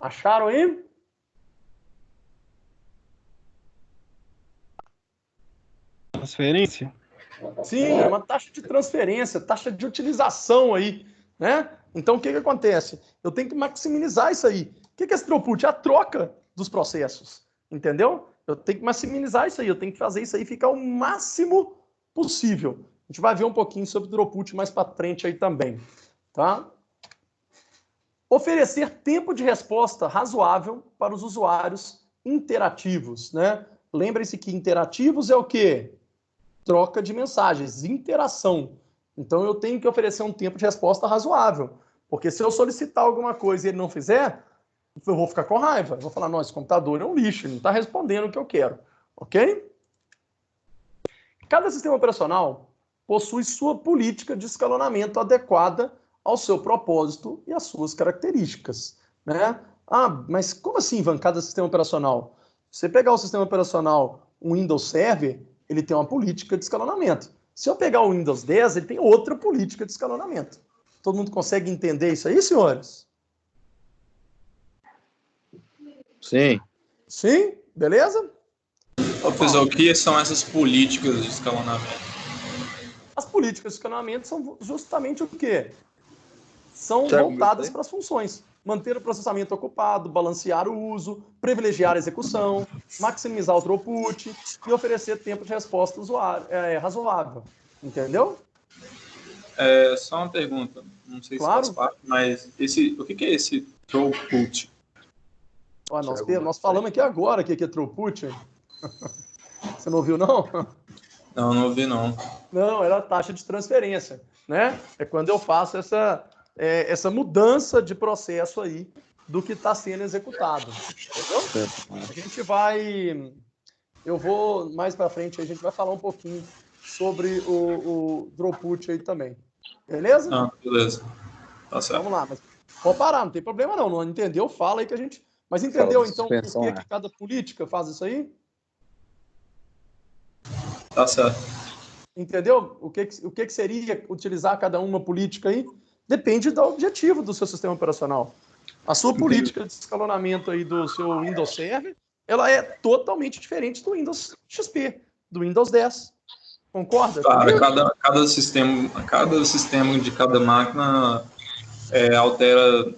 Acharam aí? Transferência? Sim, é uma taxa de transferência, taxa de utilização aí, né? Então, o que acontece? Eu tenho que maximizar isso aí. O que é esse throughput? É a troca dos processos, entendeu? Eu tenho que maximizar isso aí, eu tenho que fazer isso aí ficar o máximo possível. A gente vai ver um pouquinho sobre throughput mais para frente aí também, tá? Oferecer tempo de resposta razoável para os usuários interativos, né? Lembre-se que interativos é o quê? Troca de mensagens, interação. Então, eu tenho que oferecer um tempo de resposta razoável. Porque se eu solicitar alguma coisa e ele não fizer, eu vou ficar com raiva. Eu vou falar, nossa, esse computador é um lixo, ele não está respondendo o que eu quero. Ok? Cada sistema operacional possui sua política de escalonamento adequada ao seu propósito e às suas características, né? Ah, mas como assim, Ivan, cada sistema operacional? Se você pegar o sistema operacional, um Windows Server, ele tem uma política de escalonamento. Se eu pegar o Windows 10, ele tem outra política de escalonamento. Todo mundo consegue entender isso aí, senhores? Sim. Sim? Beleza? Professor, o que são essas políticas de escalonamento? As políticas de escalonamento são justamente o quê? São voltadas para as funções. Manter o processamento ocupado, balancear o uso, privilegiar a execução, maximizar o throughput e oferecer tempo de resposta razoável. Entendeu? Só uma pergunta. Não sei se Claro. faz parte, mas o que é esse throughput? Nós falamos aqui agora o que é throughput. Você não ouviu, não? Não, não ouvi, não. Não, era a taxa de transferência, né? É quando eu faço essa mudança de processo aí do que está sendo executado. Entendeu? A gente vai... Eu vou, mais para frente, a gente vai falar um pouquinho sobre o throughput aí também. Beleza? Ah, beleza. Tá certo. Vamos lá. Mas pode parar, não tem problema não. Não entendeu? Fala aí que a gente... Mas entendeu, então, por que cada política faz isso aí? Tá certo. Entendeu? O que seria utilizar cada uma política aí? Depende do objetivo do seu sistema operacional. A sua política de escalonamento aí do seu Windows Server, ela é totalmente diferente do Windows XP, do Windows 10. Concorda? Cada sistema de cada máquina altera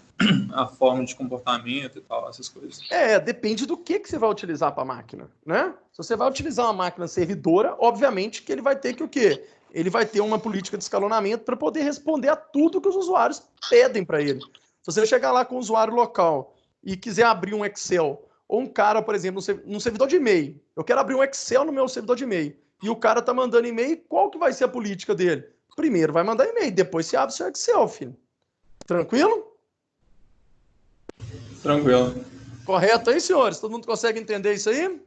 a forma de comportamento e tal, essas coisas. Depende do que você vai utilizar para a máquina, né? Se você vai utilizar uma máquina servidora, obviamente que ele vai ter que o quê? Ele vai ter uma política de escalonamento para poder responder a tudo que os usuários pedem para ele. Se você chegar lá com o usuário local e quiser abrir um Excel, ou um cara, por exemplo, num servidor de e-mail, eu quero abrir um Excel no meu servidor de e-mail, e o cara tá mandando e-mail, qual que vai ser a política dele? Primeiro vai mandar e-mail, depois você abre o seu Excel, filho. Tranquilo? Tranquilo. Correto aí, senhores? Todo mundo consegue entender isso aí?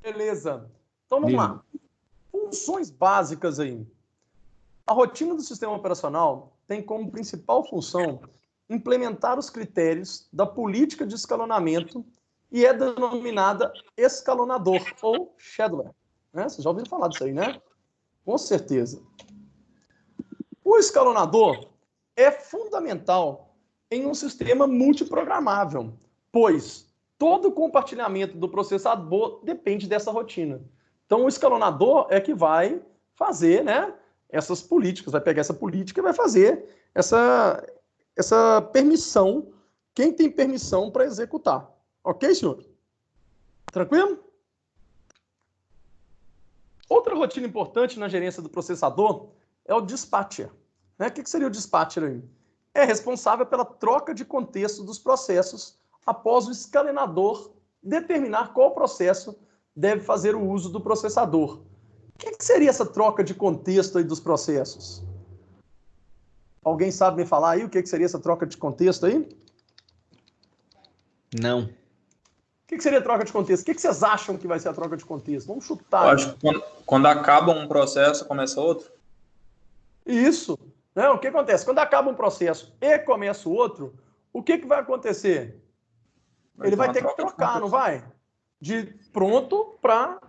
Beleza. Então vamos lá. Funções básicas aí. A rotina do sistema operacional tem como principal função implementar os critérios da política de escalonamento e é denominada escalonador ou scheduler. Né? Vocês já ouviram falar disso aí, né? Com certeza. O escalonador é fundamental em um sistema multiprogramável, pois todo o compartilhamento do processador depende dessa rotina. Então, o escalonador é que vai fazer, né, essas políticas, vai pegar essa política e vai fazer essa permissão, quem tem permissão para executar. Ok, senhor? Tranquilo? Outra rotina importante na gerência do processador é o dispatcher. Né? O que seria o dispatcher aí? É responsável pela troca de contexto dos processos após o escalenador determinar qual processo deve fazer o uso do processador. O que seria essa troca de contexto aí dos processos? Alguém sabe me falar aí o que seria essa troca de contexto aí? Não. O que seria a troca de contexto? O que vocês acham que vai ser a troca de contexto? Vamos chutar. Eu acho que quando acaba um processo, começa outro. Isso. Não, o que acontece? Quando acaba um processo e começa o outro, o que vai acontecer? Ele vai ter que trocar, não vai? De pronto para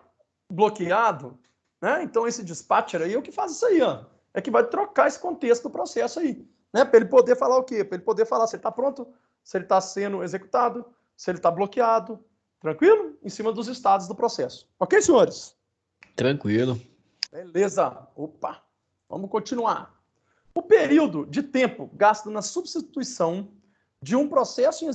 bloqueado. Né? Então, esse dispatcher aí é o que faz isso aí, ó. É que vai trocar esse contexto do processo aí. Né? Para ele poder falar o quê? Para ele poder falar se ele está pronto, se ele está sendo executado, se ele está bloqueado. Tranquilo? Em cima dos estados do processo. Ok, senhores? Tranquilo. Beleza. Opa. Vamos continuar. O período de tempo gasto na substituição de um processo em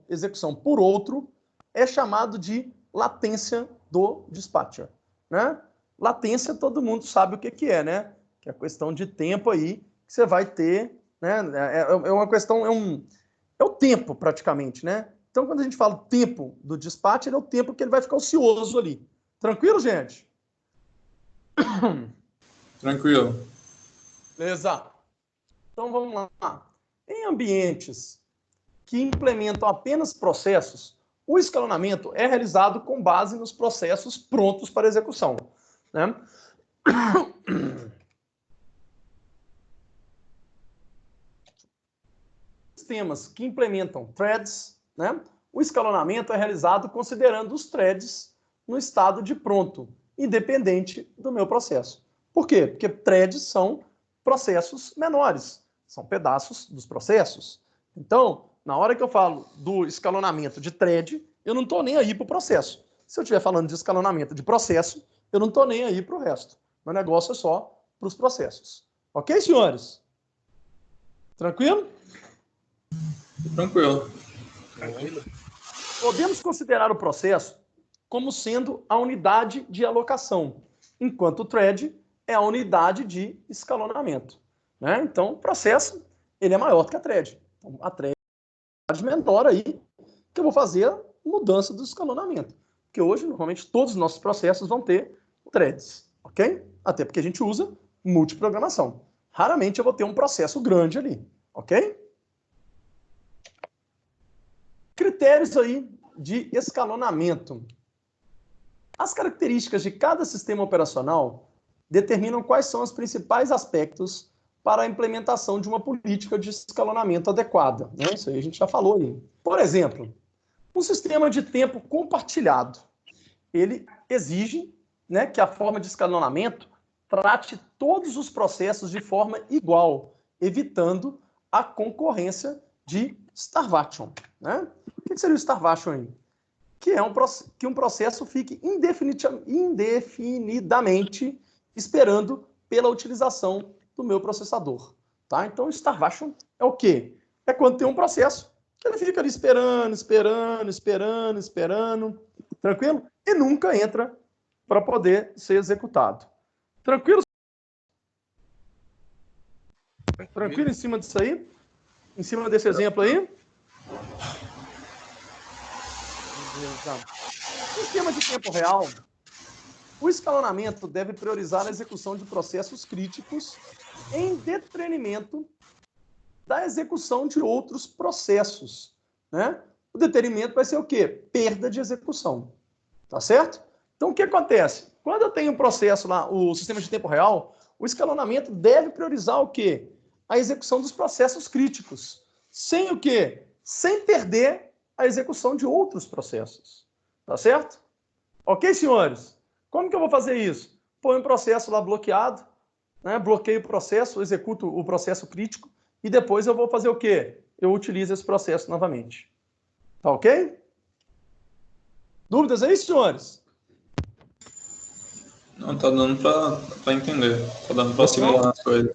execução por outro é chamado de latência do dispatcher. Né? Latência, todo mundo sabe o que é, né? Que é a questão de tempo aí que você vai ter, né? É uma questão, é o tempo praticamente, né? Então, quando a gente fala tempo do dispatcher, é o tempo que ele vai ficar ocioso ali. Tranquilo, gente? Tranquilo. Beleza. Então, vamos lá. Em ambientes que implementam apenas processos, o escalonamento é realizado com base nos processos prontos para execução. Né? Sistemas que implementam threads, né? O escalonamento é realizado considerando os threads no estado de pronto, independente do meu processo. Por quê? Porque threads são processos menores, são pedaços dos processos. Então, na hora que eu falo do escalonamento de thread, eu não estou nem aí para o processo. Se eu estiver falando de escalonamento de processo, eu não estou nem aí para o resto. Meu negócio é só para os processos. Ok, senhores? Tranquilo? Tranquilo. Podemos considerar o processo como sendo a unidade de alocação, enquanto o thread é a unidade de escalonamento. Né? Então, o processo ele é maior do que a thread. Então, a thread é a unidade menor aí que eu vou fazer a mudança do escalonamento. Porque hoje, normalmente, todos os nossos processos vão ter threads. Ok? Até porque a gente usa multiprogramação. Raramente eu vou ter um processo grande ali. Ok? Critérios aí de escalonamento. As características de cada sistema operacional determinam quais são os principais aspectos para a implementação de uma política de escalonamento adequada. Né? Isso aí a gente já falou aí. Por exemplo, um sistema de tempo compartilhado. Ele exige, né, que a forma de escalonamento trate todos os processos de forma igual, evitando a concorrência de starvation. Né? O que seria o starvation aí? Que um processo fique indefinidamente esperando pela utilização do meu processador. Tá? Então, o starvation é o quê? É quando tem um processo que ele fica ali esperando, tranquilo? E nunca entra para poder ser executado. Tranquilo? Tranquilo em cima disso aí? Em cima desse exemplo aí? No esquema de tempo real, o escalonamento deve priorizar a execução de processos críticos em detrimento da execução de outros processos, né? O detrimento vai ser o quê? Perda de execução, tá certo? Então, o que acontece? Quando eu tenho um processo lá, o sistema de tempo real, o escalonamento deve priorizar o quê? A execução dos processos críticos. Sem o quê? Sem perder a execução de outros processos, tá certo? Ok, senhores? Como que eu vou fazer isso? Põe um processo lá bloqueado, né? Bloqueio o processo, executo o processo crítico, e depois eu vou fazer o quê? Eu utilizo esse processo novamente. Tá ok? Dúvidas aí, senhores? Não, tá dando pra entender. Tá dando pra simular as coisas.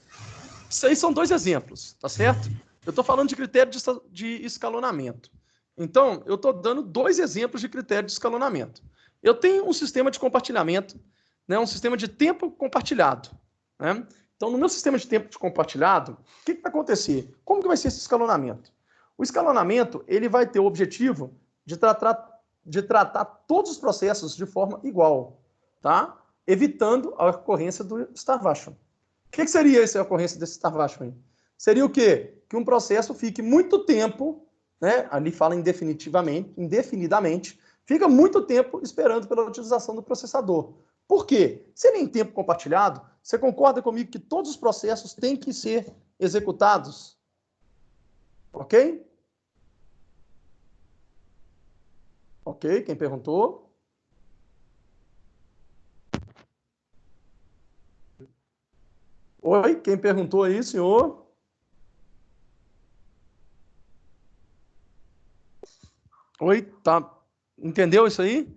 Isso aí são 2 exemplos, tá certo? Eu estou falando de critério de escalonamento. Então, eu estou dando 2 exemplos de critério de escalonamento. Eu tenho um sistema de compartilhamento, né, um sistema de tempo compartilhado, né? Então, no meu sistema de tempo compartilhado, o que vai acontecer? Como que vai ser esse escalonamento? O escalonamento ele vai ter o objetivo de tratar todos os processos de forma igual, tá? Evitando a ocorrência do starvation. O que seria essa ocorrência desse starvation aí? Seria o quê? Que um processo fique muito tempo, né? Ali fala indefinidamente, fica muito tempo esperando pela utilização do processador. Por quê? Se ele é em tempo compartilhado, você concorda comigo que todos os processos têm que ser executados? Ok? Ok, quem perguntou? Oi, quem perguntou aí, senhor? Oi, tá? Entendeu isso aí?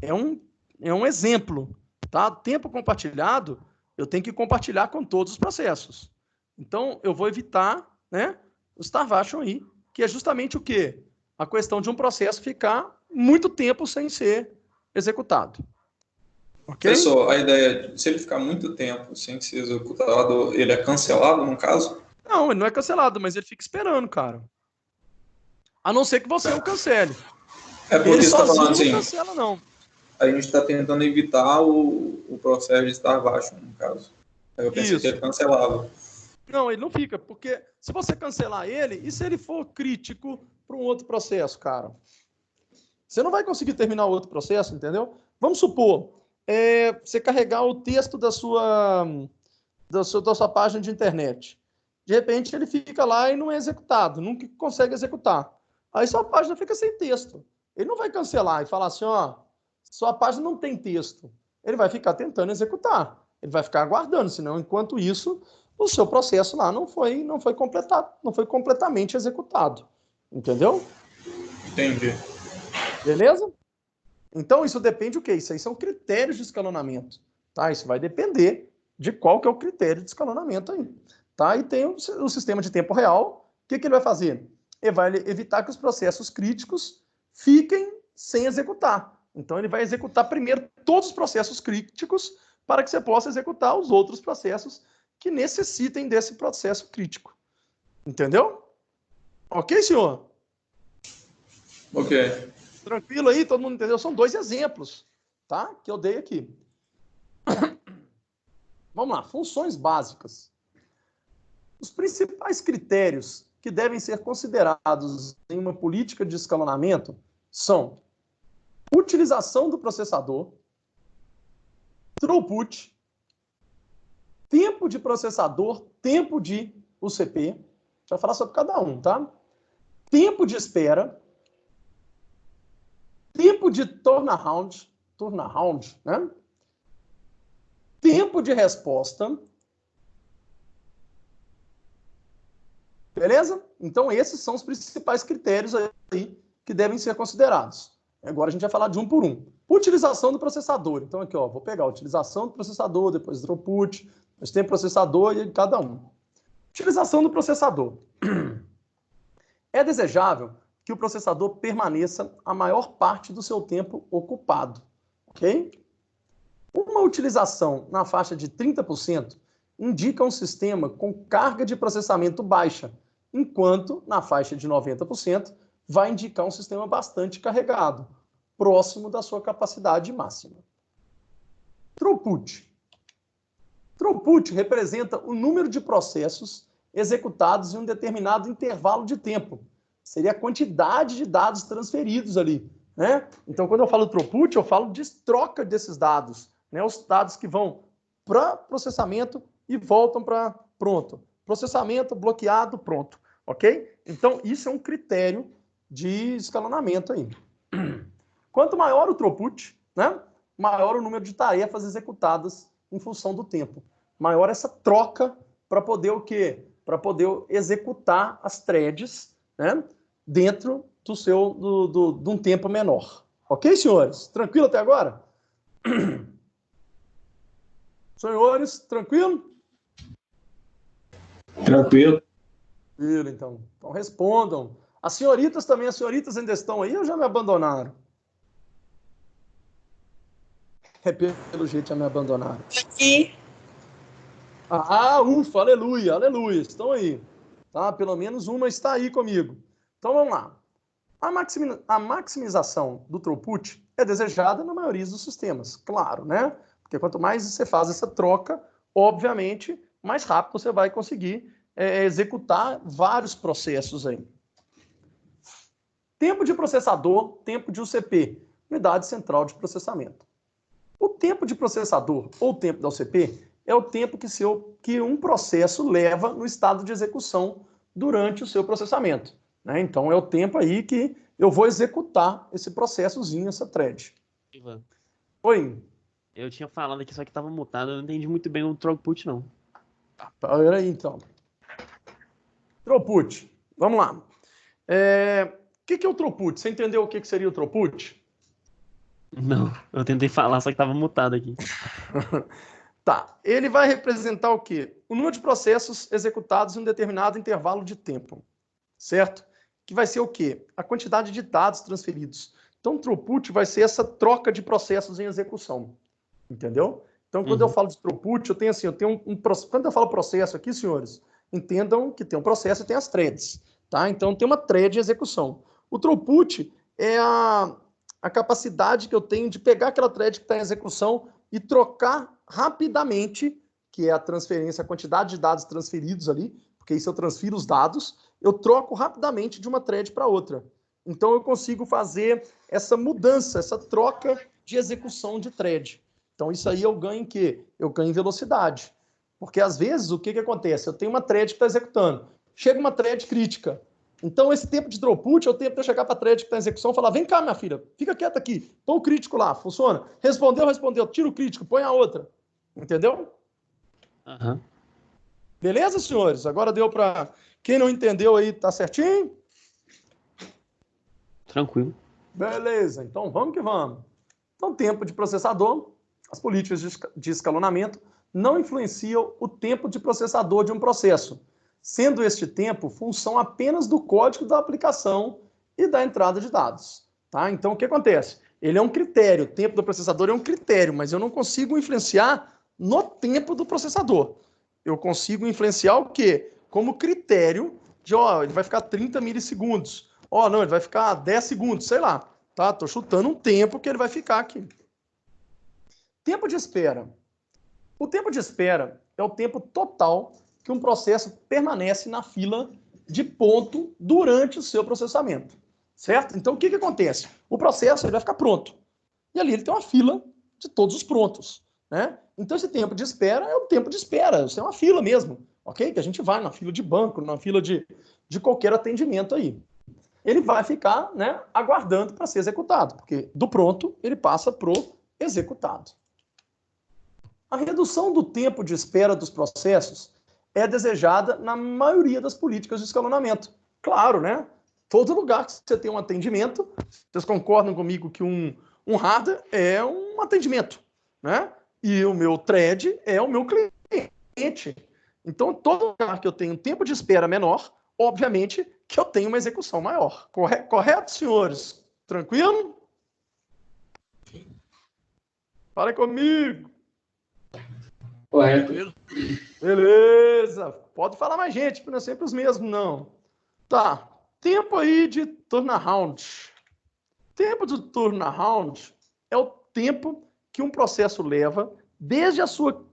É um exemplo, tá? Tempo compartilhado, eu tenho que compartilhar com todos os processos. Então, eu vou evitar, né, o starvation aí, que é justamente o quê? A questão de um processo ficar muito tempo sem ser executado. Ok? Pessoal, a ideia, se ele ficar muito tempo sem ser executado, ele é cancelado, no caso? Não, ele não é cancelado, mas ele fica esperando, cara. A não ser que você o cancele. É porque ele você está sozinho falando assim, não cancela, não. a gente está tentando evitar o processo de starvation, no caso. Aí eu pensei que ele cancelava. Não, ele não fica, porque se você cancelar ele, e se ele for crítico para um outro processo, cara? Você não vai conseguir terminar o outro processo, entendeu? Vamos supor, você carregar o texto da sua página de internet. De repente, ele fica lá e não é executado, nunca consegue executar. Aí sua página fica sem texto. Ele não vai cancelar e falar assim, ó, sua página não tem texto. Ele vai ficar tentando executar. Ele vai ficar aguardando, senão, enquanto isso, o seu processo lá não foi completado, não foi completamente executado. Entendeu? Entendi. Beleza? Então, isso depende o quê? Isso aí são critérios de escalonamento. Tá? Isso vai depender de qual que é o critério de escalonamento aí. Tá? E tem o sistema de tempo real. O que ele vai fazer? Ele vai evitar que os processos críticos fiquem sem executar. Então, ele vai executar primeiro todos os processos críticos para que você possa executar os outros processos que necessitem desse processo crítico. Entendeu? Ok, senhor? Ok. Tranquilo aí? Todo mundo entendeu? São 2 exemplos, tá? Que eu dei aqui. Vamos lá. Funções básicas. Os principais critérios que devem ser considerados em uma política de escalonamento são utilização do processador, throughput, tempo de processador, tempo de UCP. A gente vai falar sobre cada um, tá? Tempo de espera, tempo de turnaround, né? Tempo de resposta. Beleza? Então, esses são os principais critérios aí que devem ser considerados. Agora a gente vai falar de um por um. Utilização do processador. Então, aqui, ó, vou pegar a utilização do processador, depois throughput, Mas tem processador e cada um. Utilização do processador. É desejável que o processador permaneça a maior parte do seu tempo ocupado, ok? Uma utilização na faixa de 30% indica um sistema com carga de processamento baixa, enquanto na faixa de 90% vai indicar um sistema bastante carregado, próximo da sua capacidade máxima. Throughput. Throughput representa o número de processos executados em um determinado intervalo de tempo. Seria a quantidade de dados transferidos ali, né? Então, quando eu falo throughput, eu falo de troca desses dados, né? Os dados que vão para processamento e voltam para pronto. Processamento, bloqueado, pronto. Ok? Então, isso é um critério de escalonamento aí. Quanto maior o throughput, né? Maior o número de tarefas executadas em função do tempo. Maior essa troca para poder o quê? Para poder executar as threads, né? Dentro de um tempo menor. Ok, senhores? Tranquilo até agora? Senhores, tranquilo? Tranquilo. Tranquilo, então. Então respondam. As senhoritas ainda estão aí ou já me abandonaram? É pelo jeito já me abandonaram. Aqui. Ah, ufa, aleluia, aleluia. Estão aí. Tá? Pelo menos uma está aí comigo. Então vamos lá. A maximização do throughput é desejada na maioria dos sistemas, claro, né? Porque quanto mais você faz essa troca, obviamente, mais rápido você vai conseguir executar vários processos aí. Tempo de processador, tempo de UCP, unidade central de processamento. O tempo de processador ou tempo da UCP é o tempo que um processo leva no estado de execução durante o seu processamento, né? Então é o tempo aí que eu vou executar esse processozinho, essa thread. Ivan, Oi. eu tinha falado aqui, só que estava mutado, eu não entendi muito bem o throughput, não. Peraí, então. Throughput. Vamos lá. O que é o throughput? Você entendeu o que seria o throughput? Não, eu tentei falar, só que estava mutado aqui. Tá. Ele vai representar o quê? O número de processos executados em um determinado intervalo de tempo. Certo? Que vai ser o quê? A quantidade de dados transferidos. Então, throughput vai ser essa troca de processos em execução. Entendeu? Então, quando eu falo de throughput, quando eu falo processo aqui, senhores, entendam que tem um processo e tem as threads, tá? Então, tem uma thread de execução. O throughput é a capacidade que eu tenho de pegar aquela thread que está em execução e trocar rapidamente, que é a transferência, a quantidade de dados transferidos ali, porque aí se eu transfiro os dados, eu troco rapidamente de uma thread para outra. Então, eu consigo fazer essa mudança, essa troca de execução de thread. Então, isso aí eu ganho em quê? Eu ganho em velocidade. Porque, às vezes, o que acontece? Eu tenho uma thread que está executando. Chega uma thread crítica. Então, esse tempo de throughput é o tempo de eu chegar para a thread que está em execução e falar, vem cá, minha filha, fica quieta aqui. Põe o crítico lá, funciona. Respondeu, tira o crítico, põe a outra. Entendeu? Uhum. Beleza, senhores? Agora deu para... Quem não entendeu aí, tá certinho? Tranquilo. Beleza, então vamos que vamos. Então, tempo de processador, as políticas de escalonamento não influenciam o tempo de processador de um processo, sendo este tempo função apenas do código da aplicação e da entrada de dados. Tá? Então, o que acontece? Ele é um critério, o tempo do processador é um critério, mas eu não consigo influenciar no tempo do processador. Eu consigo influenciar o quê? Como critério de, ele vai ficar 30 milissegundos. Não, ele vai ficar 10 segundos, sei lá. Tá? Tô chutando um tempo que ele vai ficar aqui. Tempo de espera. O tempo de espera é o tempo total que um processo permanece na fila de ponto durante o seu processamento. Certo? Então, o que acontece? O processo ele vai ficar pronto. E ali ele tem uma fila de todos os prontos. Né? Então, esse tempo de espera é o tempo de espera. Isso é uma fila mesmo. Ok? Que a gente vai na fila de banco, na fila de qualquer atendimento aí. Ele vai ficar, né, aguardando para ser executado, porque do pronto ele passa para o executado. A redução do tempo de espera dos processos é desejada na maioria das políticas de escalonamento. Claro, né? Todo lugar que você tem um atendimento, vocês concordam comigo que um hardware é um atendimento, né? E o meu thread é o meu cliente. Então, todo lugar que eu tenho um tempo de espera menor, obviamente que eu tenho uma execução maior. Correto, senhores? Tranquilo? Fala comigo. Correto. Beleza. Pode falar mais gente, porque não é sempre os mesmos, não. Tá. Tempo aí de turnaround. Tempo de turnaround é o tempo que um processo leva desde a sua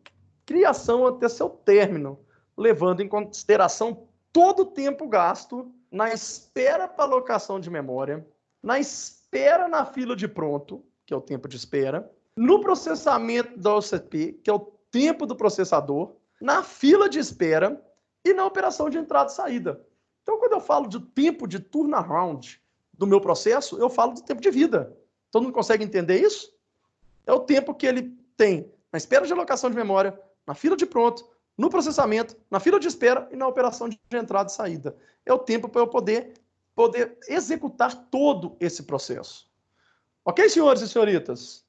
criação até seu término, levando em consideração todo o tempo gasto na espera para alocação de memória, na espera na fila de pronto, que é o tempo de espera, no processamento da OCP, que é o tempo do processador, na fila de espera e na operação de entrada e saída. Então, quando eu falo de tempo de turnaround do meu processo, eu falo de tempo de vida. Todo mundo consegue entender isso? É o tempo que ele tem na espera de alocação de memória, na fila de pronto, no processamento, na fila de espera e na operação de entrada e saída. É o tempo para eu poder executar todo esse processo. Ok, senhores e senhoritas?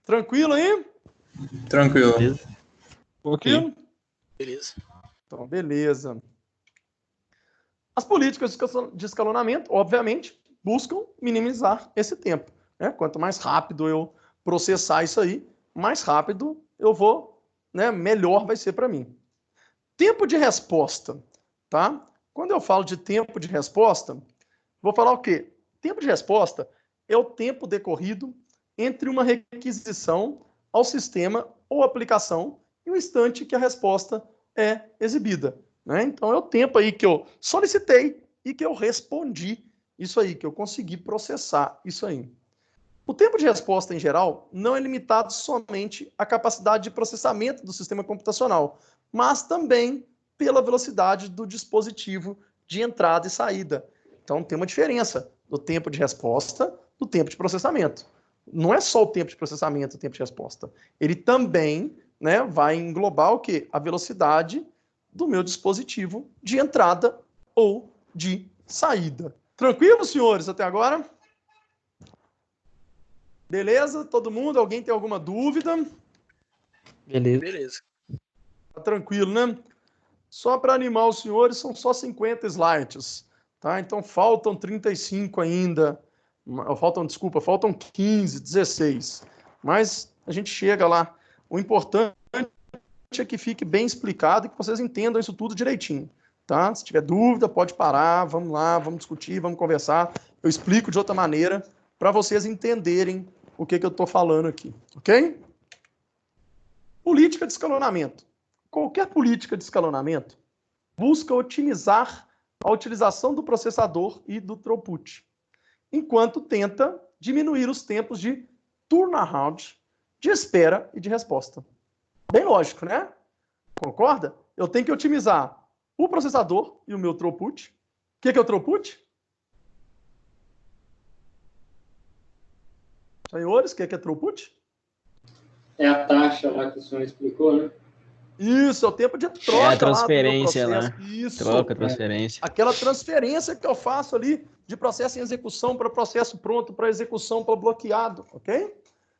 Tranquilo aí? Tranquilo. Ok. Beleza. Então, beleza. As políticas de escalonamento, obviamente, buscam minimizar esse tempo. Né? Quanto mais rápido eu processar isso aí, mais rápido eu vou, né, melhor vai ser para mim. Tempo de resposta, tá? Quando eu falo de tempo de resposta, vou falar o quê? Tempo de resposta é o tempo decorrido entre uma requisição ao sistema ou aplicação e o instante que a resposta é exibida. Né? Então, é o tempo aí que eu solicitei e que eu respondi isso aí, que eu consegui processar isso aí. O tempo de resposta, em geral, não é limitado somente à capacidade de processamento do sistema computacional, mas também pela velocidade do dispositivo de entrada e saída. Então, tem uma diferença do tempo de resposta do tempo de processamento. Não é só o tempo de processamento, o tempo de resposta. Ele também, né, vai englobar o quê? A velocidade do meu dispositivo de entrada ou de saída. Tranquilo, senhores, até agora? Beleza? Todo mundo? Alguém tem alguma dúvida? Beleza. Tá tranquilo, né? Só para animar os senhores, são só 50 slides, tá? Então faltam 35 ainda. Faltam 15, 16. Mas a gente chega lá. O importante é que fique bem explicado e que vocês entendam isso tudo direitinho, tá? Se tiver dúvida, pode parar, vamos lá, vamos discutir, vamos conversar. Eu explico de outra maneira para vocês entenderem o que eu estou falando aqui, ok? Política de escalonamento. Qualquer política de escalonamento busca otimizar a utilização do processador e do throughput, enquanto tenta diminuir os tempos de turnaround, de espera e de resposta. Bem lógico, né? Concorda? Eu tenho que otimizar o processador e o meu throughput. O que é o throughput? Senhores, o que é throughput? É a taxa lá que o senhor explicou, né? Isso, é o tempo de troca. É a transferência lá. Isso. Troca, transferência. Aquela transferência que eu faço ali de processo em execução para processo pronto, para execução para bloqueado, ok?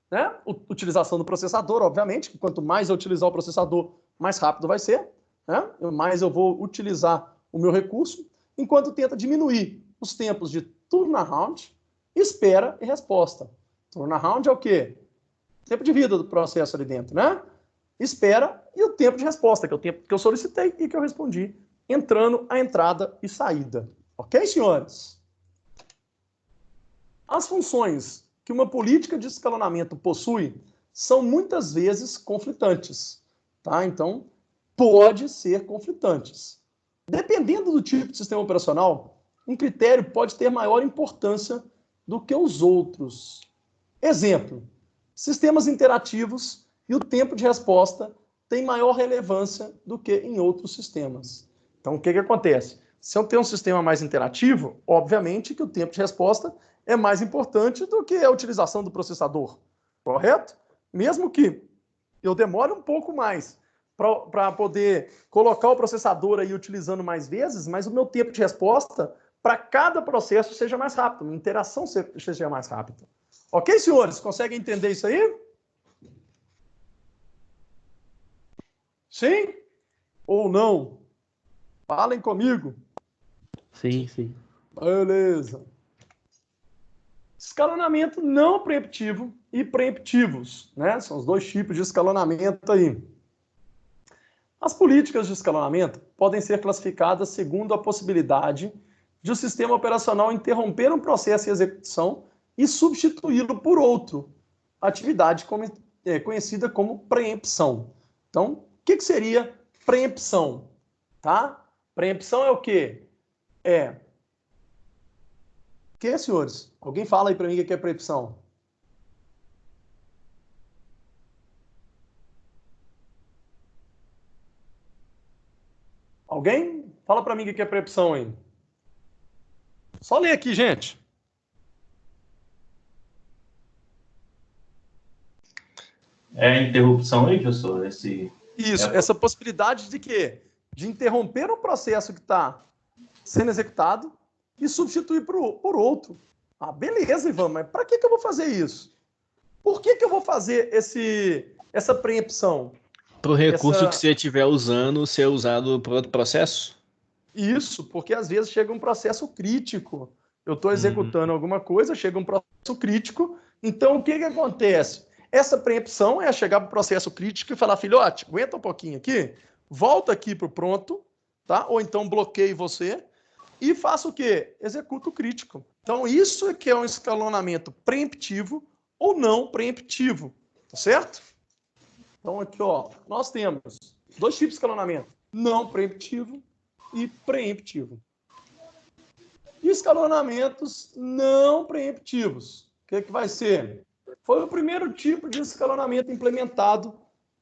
Né? Utilização do processador, obviamente, que quanto mais eu utilizar o processador, mais rápido vai ser, né? Mais eu vou utilizar o meu recurso, enquanto tenta diminuir os tempos de turnaround, espera e resposta. Turnaround é o quê? Tempo de vida do processo ali dentro, né? Espera e o tempo de resposta, que é o tempo que eu solicitei e que eu respondi, entrando a entrada e saída. Ok, senhores? As funções que uma política de escalonamento possui são muitas vezes conflitantes, tá? Então, pode ser conflitantes. Dependendo do tipo de sistema operacional, um critério pode ter maior importância do que os outros. Exemplo, sistemas interativos e o tempo de resposta tem maior relevância do que em outros sistemas. Então, o que acontece? Se eu tenho um sistema mais interativo, obviamente que o tempo de resposta é mais importante do que a utilização do processador, correto? Mesmo que eu demore um pouco mais para poder colocar o processador aí utilizando mais vezes, mas o meu tempo de resposta para cada processo seja mais rápido, a interação seja mais rápida. Ok, senhores? Conseguem entender isso aí? Sim ou não? Falem comigo. Sim, sim. Beleza. Escalonamento não preemptivo e preemptivos, né? São os dois tipos de escalonamento aí. As políticas de escalonamento podem ser classificadas segundo a possibilidade de o sistema operacional interromper um processo em execução e substituí-lo por outro, atividade conhecida como preempção. Então, o que seria preempção? Tá? Preempção é o quê? O que, senhores? Alguém fala aí para mim o que é preempção? Alguém? Fala para mim o que é preempção aí. Só ler aqui, gente. É a interrupção aí, professor? Isso, essa possibilidade de quê? De interromper um processo que está sendo executado e substituir por outro. Ah, beleza, Ivan, mas para que eu vou fazer isso? Por que eu vou fazer essa preempção? Para o recurso que você estiver usando ser usado para outro processo? Isso, porque às vezes chega um processo crítico. Eu estou executando alguma coisa, chega um processo crítico, então o que acontece? Essa preempção é chegar para o processo crítico e falar, filhote, aguenta um pouquinho aqui, volta aqui para o pronto, tá? Ou então bloqueie você e faça o quê? Executa o crítico. Então isso é que é um escalonamento preemptivo ou não preemptivo, tá certo? Então aqui, ó, nós temos dois tipos de escalonamento, não preemptivo e preemptivo. E escalonamentos não preemptivos. O que vai ser? Foi o primeiro tipo de escalonamento implementado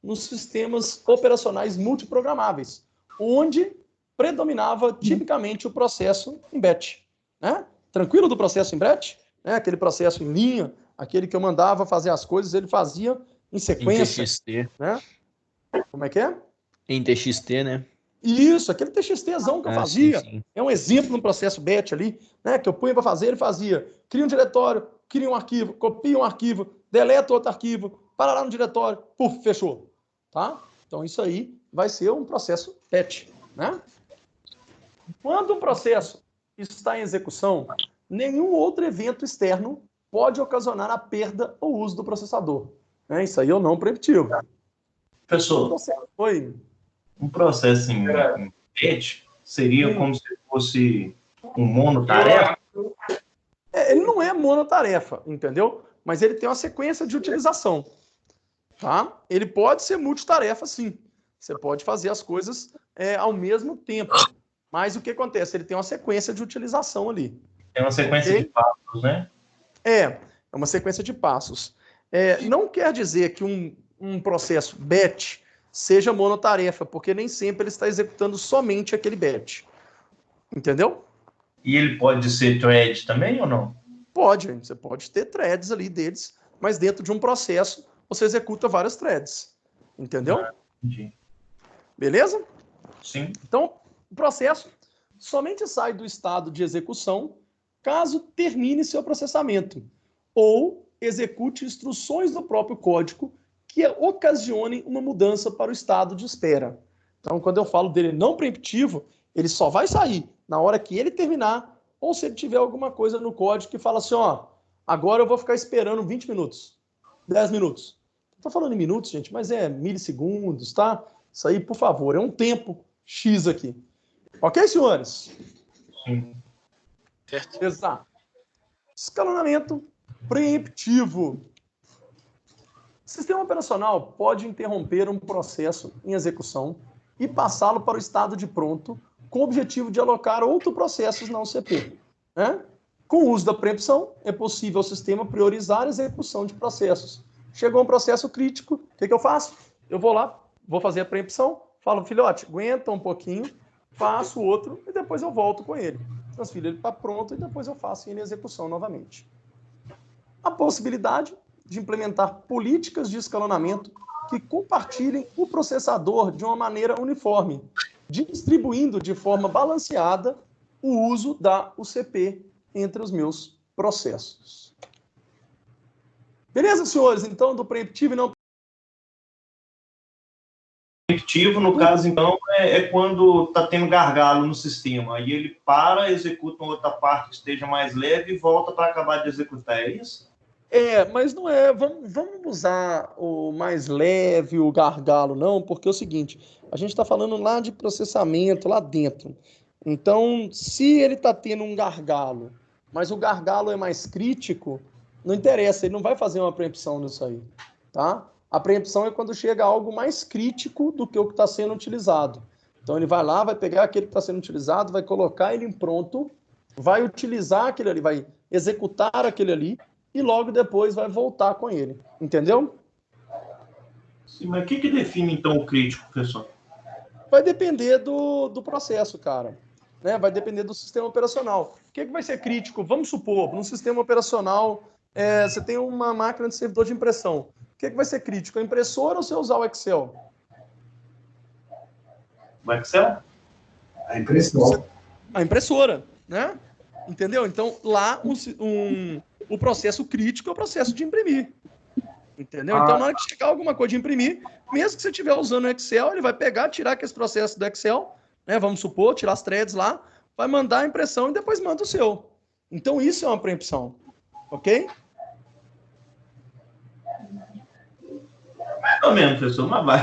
nos sistemas operacionais multiprogramáveis, onde predominava tipicamente o processo em batch. Né? Tranquilo do processo em batch? Né? Aquele processo em linha, aquele que eu mandava fazer as coisas, ele fazia em sequência. Em TXT. Né? Como é que é? Em TXT, né? Isso, aquele TXTzão que eu fazia. Sim. É um exemplo no processo batch ali, né? Que eu punha para fazer, ele fazia. Cria um diretório, cria um arquivo, copia um arquivo, deleta outro arquivo, para lá no diretório, puf, fechou. Tá? Então isso aí vai ser um processo batch, né? Quando um processo está em execução, nenhum outro evento externo pode ocasionar a perda ou uso do processador. Né? Isso aí é o não preemptivo. Professor, Oi. Um processo em batch seria como se fosse um monotarefa? Ele não é monotarefa, entendeu? Mas ele tem uma sequência de utilização. Tá? Ele pode ser multitarefa, sim. Você pode fazer as coisas ao mesmo tempo. Mas o que acontece? Ele tem uma sequência de utilização ali. Tem uma sequência de passos, né? É uma sequência de passos. Não quer dizer que um processo batch seja monotarefa, porque nem sempre ele está executando somente aquele batch. Entendeu? E ele pode ser thread também ou não? Pode. Você pode ter threads ali deles, mas dentro de um processo você executa várias threads. Entendeu? Entendi. Beleza? Sim. Então, o processo somente sai do estado de execução caso termine seu processamento ou execute instruções do próprio código que ocasionem uma mudança para o estado de espera. Então, quando eu falo dele não preemptivo, ele só vai sair na hora que ele terminar ou se ele tiver alguma coisa no código que fala assim, ó, agora eu vou ficar esperando 20 minutos, 10 minutos. Estou falando em minutos, gente, mas é milissegundos, tá? Isso aí, por favor, é um tempo X aqui. Ok, senhores? Sim. Certo. Exato. Escalonamento preemptivo. O sistema operacional pode interromper um processo em execução e passá-lo para o estado de pronto com o objetivo de alocar outros processos na UCP. Né? Com o uso da preempção, é possível ao sistema priorizar a execução de processos. Chegou um processo crítico, o que eu faço? Eu vou lá, vou fazer a preempção, falo, filhote, aguenta um pouquinho, faço outro e depois eu volto com ele. Transfiro ele para pronto e depois eu faço ele em execução novamente. A possibilidade de implementar políticas de escalonamento que compartilhem o processador de uma maneira uniforme, distribuindo de forma balanceada o uso da UCP entre os meus processos. Beleza, senhores? Então, do preemptivo e não preemptivo, no caso, então, é quando está tendo gargalo no sistema. Aí ele para, executa uma outra parte que esteja mais leve e volta para acabar de executar. É isso? Mas não é. Vamos usar o mais leve, o gargalo, não, porque é o seguinte: a gente está falando lá de processamento, lá dentro. Então, se ele está tendo um gargalo, mas o gargalo é mais crítico, não interessa, ele não vai fazer uma preempção nisso aí, tá? A preempção é quando chega algo mais crítico do que o que está sendo utilizado. Então, ele vai lá, vai pegar aquele que está sendo utilizado, vai colocar ele em pronto, vai utilizar aquele ali, vai executar aquele ali, e logo depois vai voltar com ele. Entendeu? Sim, mas o que define, então, o crítico, professor? Vai depender do processo, cara. Né? Vai depender do sistema operacional. O que vai ser crítico? Vamos supor, no sistema operacional, você tem uma máquina de servidor de impressão. O que vai ser crítico? A impressora ou você usar o Excel? O Excel? A impressora. A impressora, né? Entendeu? Então, lá, o processo crítico é o processo de imprimir. Entendeu? Então, na hora que chegar alguma coisa de imprimir, mesmo que você estiver usando o Excel, ele vai pegar, tirar aqueles processos do Excel, né? Vamos supor, tirar as threads lá, vai mandar a impressão e depois manda o seu. Então, isso é uma preempção. Ok? Mais ou menos, professor, mas vai.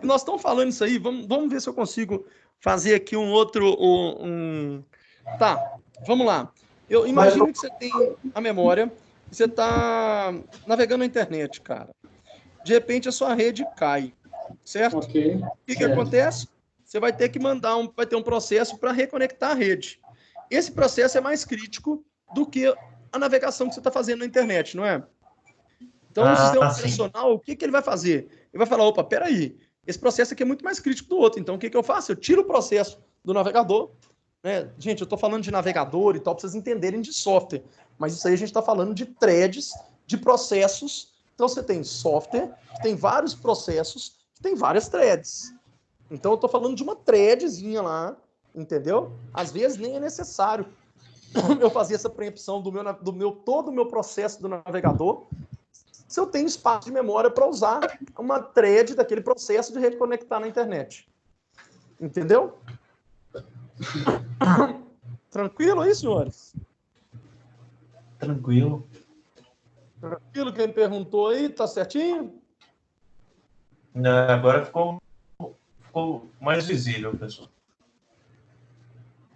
Nós estamos falando isso aí, vamos ver se eu consigo fazer aqui um outro... Tá, vamos lá. Eu imagino que você tem a memória, você está navegando na internet, cara. De repente, a sua rede cai, certo? Ok. O que acontece? Você vai ter que vai ter um processo para reconectar a rede. Esse processo é mais crítico do que a navegação que você está fazendo na internet, não é? Então, o sistema operacional, o que ele vai fazer? Ele vai falar, opa, peraí, esse processo aqui é muito mais crítico do outro. Então, o que eu faço? Eu tiro o processo do navegador, né? Gente, eu estou falando de navegador e tal, para vocês entenderem de software. Mas isso aí a gente está falando de threads, de processos. Então, você tem software, que tem vários processos, que tem várias threads. Então, eu estou falando de uma threadzinha lá, entendeu? Às vezes, nem é necessário eu fazer essa preempção todo o meu processo do navegador, se eu tenho espaço de memória para usar uma thread daquele processo de reconectar na internet. Entendeu? Tranquilo aí, senhores? Tranquilo. Tranquilo, quem perguntou aí, tá certinho? Agora ficou mais visível, pessoal.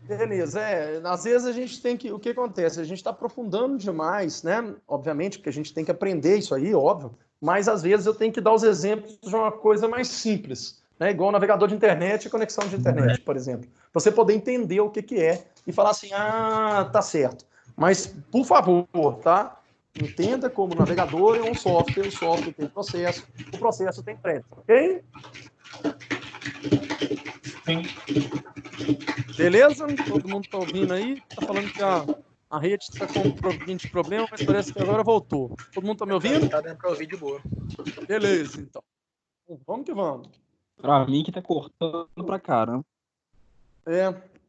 Beleza, às vezes a gente tem que... O que acontece? A gente está aprofundando demais, né? Obviamente, porque a gente tem que aprender isso aí, óbvio, mas às vezes eu tenho que dar os exemplos de uma coisa mais simples, né? Igual navegador de internet e conexão de internet, por exemplo. Para você poder entender o que é e falar assim, tá certo. Mas, por favor, tá? Entenda como o navegador é um software, o software tem processo, o processo tem thread, ok? Sim. Beleza? Todo mundo está ouvindo aí? Está falando que a rede está com um pouquinho de problema, mas parece que agora voltou. Todo mundo está me ouvindo? Tá dando para ouvir de boa. Beleza, então. Vamos que vamos. Pra mim que tá cortando pra caramba.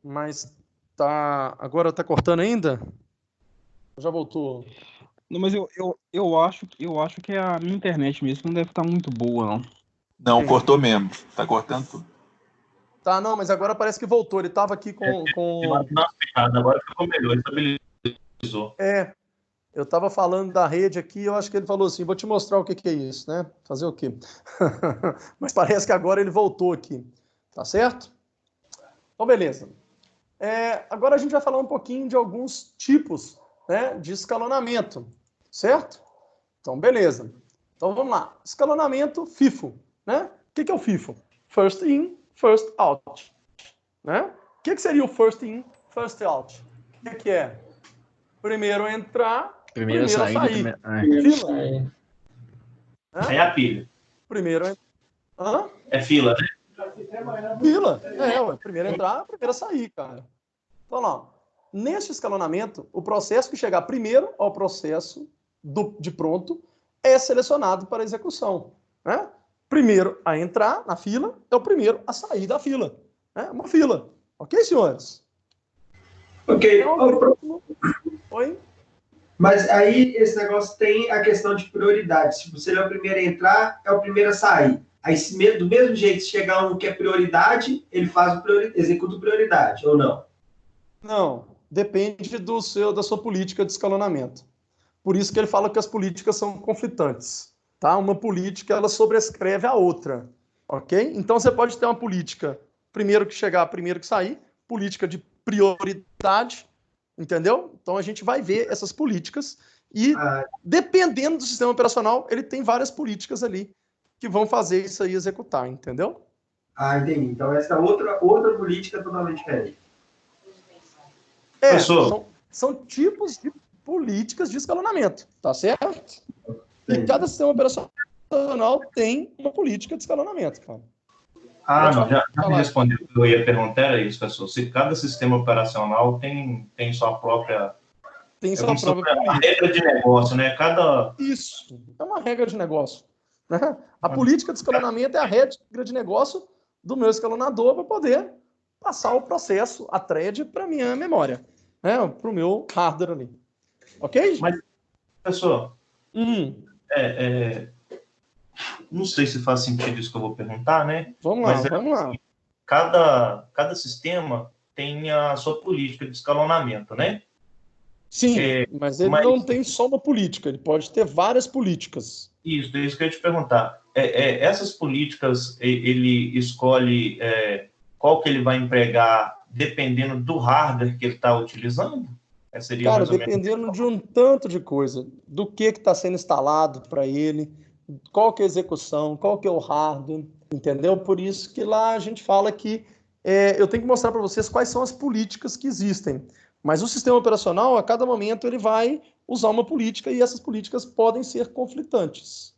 Mas agora tá cortando ainda? Já voltou? Não, mas eu acho que é a minha internet mesmo, não deve estar muito boa, não. Não, cortou mesmo. Tá cortando tudo. Tá, não, mas agora parece que voltou. Ele tava aqui com... Agora ficou melhor, estabilizou. Eu tava falando da rede aqui, eu acho que ele falou assim, vou te mostrar o que é isso, né? Fazer o quê? Mas parece que agora ele voltou aqui. Tá certo? Então, beleza. Agora a gente vai falar um pouquinho de alguns tipos, né, de escalonamento, certo? Então, beleza. Então, vamos lá. Escalonamento FIFO, né? O que é o FIFO? First in, first out, né? O que seria o first in, first out? O que é? Primeiro entrar, primeiro sair. Fila. É a pilha. Primeiro entrar. É fila, né? Fila. Primeiro entrar, primeiro sair, cara. Então, lá. Neste escalonamento, o processo que chegar primeiro ao processo de pronto é selecionado para execução, né? Primeiro a entrar na fila é o primeiro a sair da fila. É uma fila. Ok, senhores? Ok. Então, oi? Mas aí esse negócio tem a questão de prioridade. Se você é o primeiro a entrar, é o primeiro a sair. Aí, do mesmo jeito, se chegar um que é prioridade, ele executa prioridade, ou não? Não, depende da sua política de escalonamento. Por isso que ele fala que as políticas são conflitantes. Tá? Uma política, ela sobrescreve a outra. Ok? Então, você pode ter uma política, primeiro que chegar, primeiro que sair, política de prioridade, entendeu? Então, a gente vai ver essas políticas e, dependendo do sistema operacional, ele tem várias políticas ali que vão fazer isso aí executar, entendeu? Entendi. Então, essa é outra política totalmente diferente. São tipos de políticas de escalonamento, tá certo? E cada sistema operacional tem uma política de escalonamento, cara. Já me respondeu. Eu ia perguntar, era isso, professor. Se cada sistema operacional tem sua própria... Tem sua própria regra de negócio, né? Isso, é uma regra de negócio. Né? A política de escalonamento é a regra de negócio do meu escalonador para poder passar o processo, a thread, para a minha memória, né? Para o meu hardware ali. Ok? Mas, professor, não sei se faz sentido isso que eu vou perguntar, né? Vamos lá. Cada sistema tem a sua política de escalonamento, né? Sim, mas ele não tem só uma política, ele pode ter várias políticas. Isso que eu ia te perguntar. Essas políticas, ele escolhe qual que ele vai empregar dependendo do hardware que ele está utilizando? Cara, dependendo de um tanto de coisa, do que está sendo instalado para ele, qual que é a execução, qual que é o hardware, entendeu? Por isso que lá a gente fala que eu tenho que mostrar para vocês quais são as políticas que existem. Mas o sistema operacional, a cada momento, ele vai usar uma política e essas políticas podem ser conflitantes.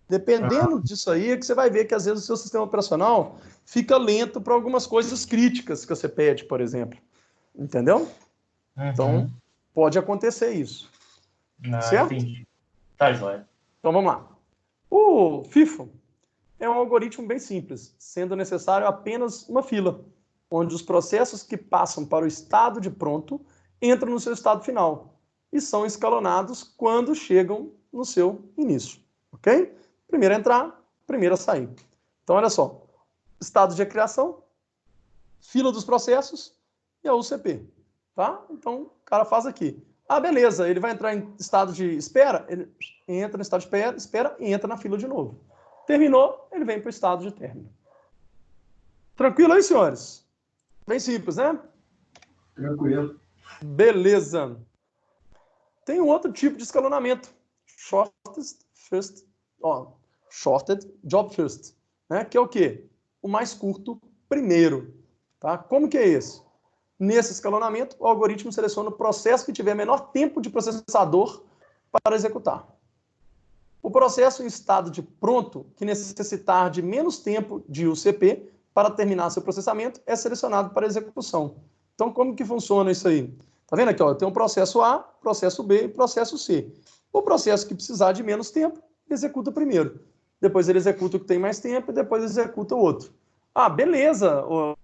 Dependendo disso aí, é que você vai ver que, às vezes, o seu sistema operacional fica lento para algumas coisas críticas que você pede, por exemplo. Entendeu? Então, pode acontecer isso. Certo? Entendi. Tá, joia. Então, vamos lá. O FIFO é um algoritmo bem simples, sendo necessário apenas uma fila, onde os processos que passam para o estado de pronto entram no seu estado final e são escalonados quando chegam no seu início. Ok? Primeiro a entrar, primeiro a sair. Então, olha só. Estado de criação, fila dos processos e a UCP. Tá? Então, o cara faz aqui. Beleza, ele vai entrar em estado de espera, ele entra no estado de espera e entra na fila de novo. Terminou, ele vem para o estado de término. Tranquilo aí, senhores? Bem simples, né? Tranquilo. Beleza. Tem um outro tipo de escalonamento. Shorted Job First. Né? Que é o quê? O mais curto primeiro. Tá? Como que é esse? Nesse escalonamento, o algoritmo seleciona o processo que tiver menor tempo de processador para executar. O processo em estado de pronto, que necessitar de menos tempo de UCP para terminar seu processamento, é selecionado para execução. Então, como que funciona isso aí? Tá vendo aqui? Ó, tem um processo A, processo B e processo C. O processo que precisar de menos tempo, executa primeiro. Depois ele executa o que tem mais tempo e depois executa o outro. Beleza, ô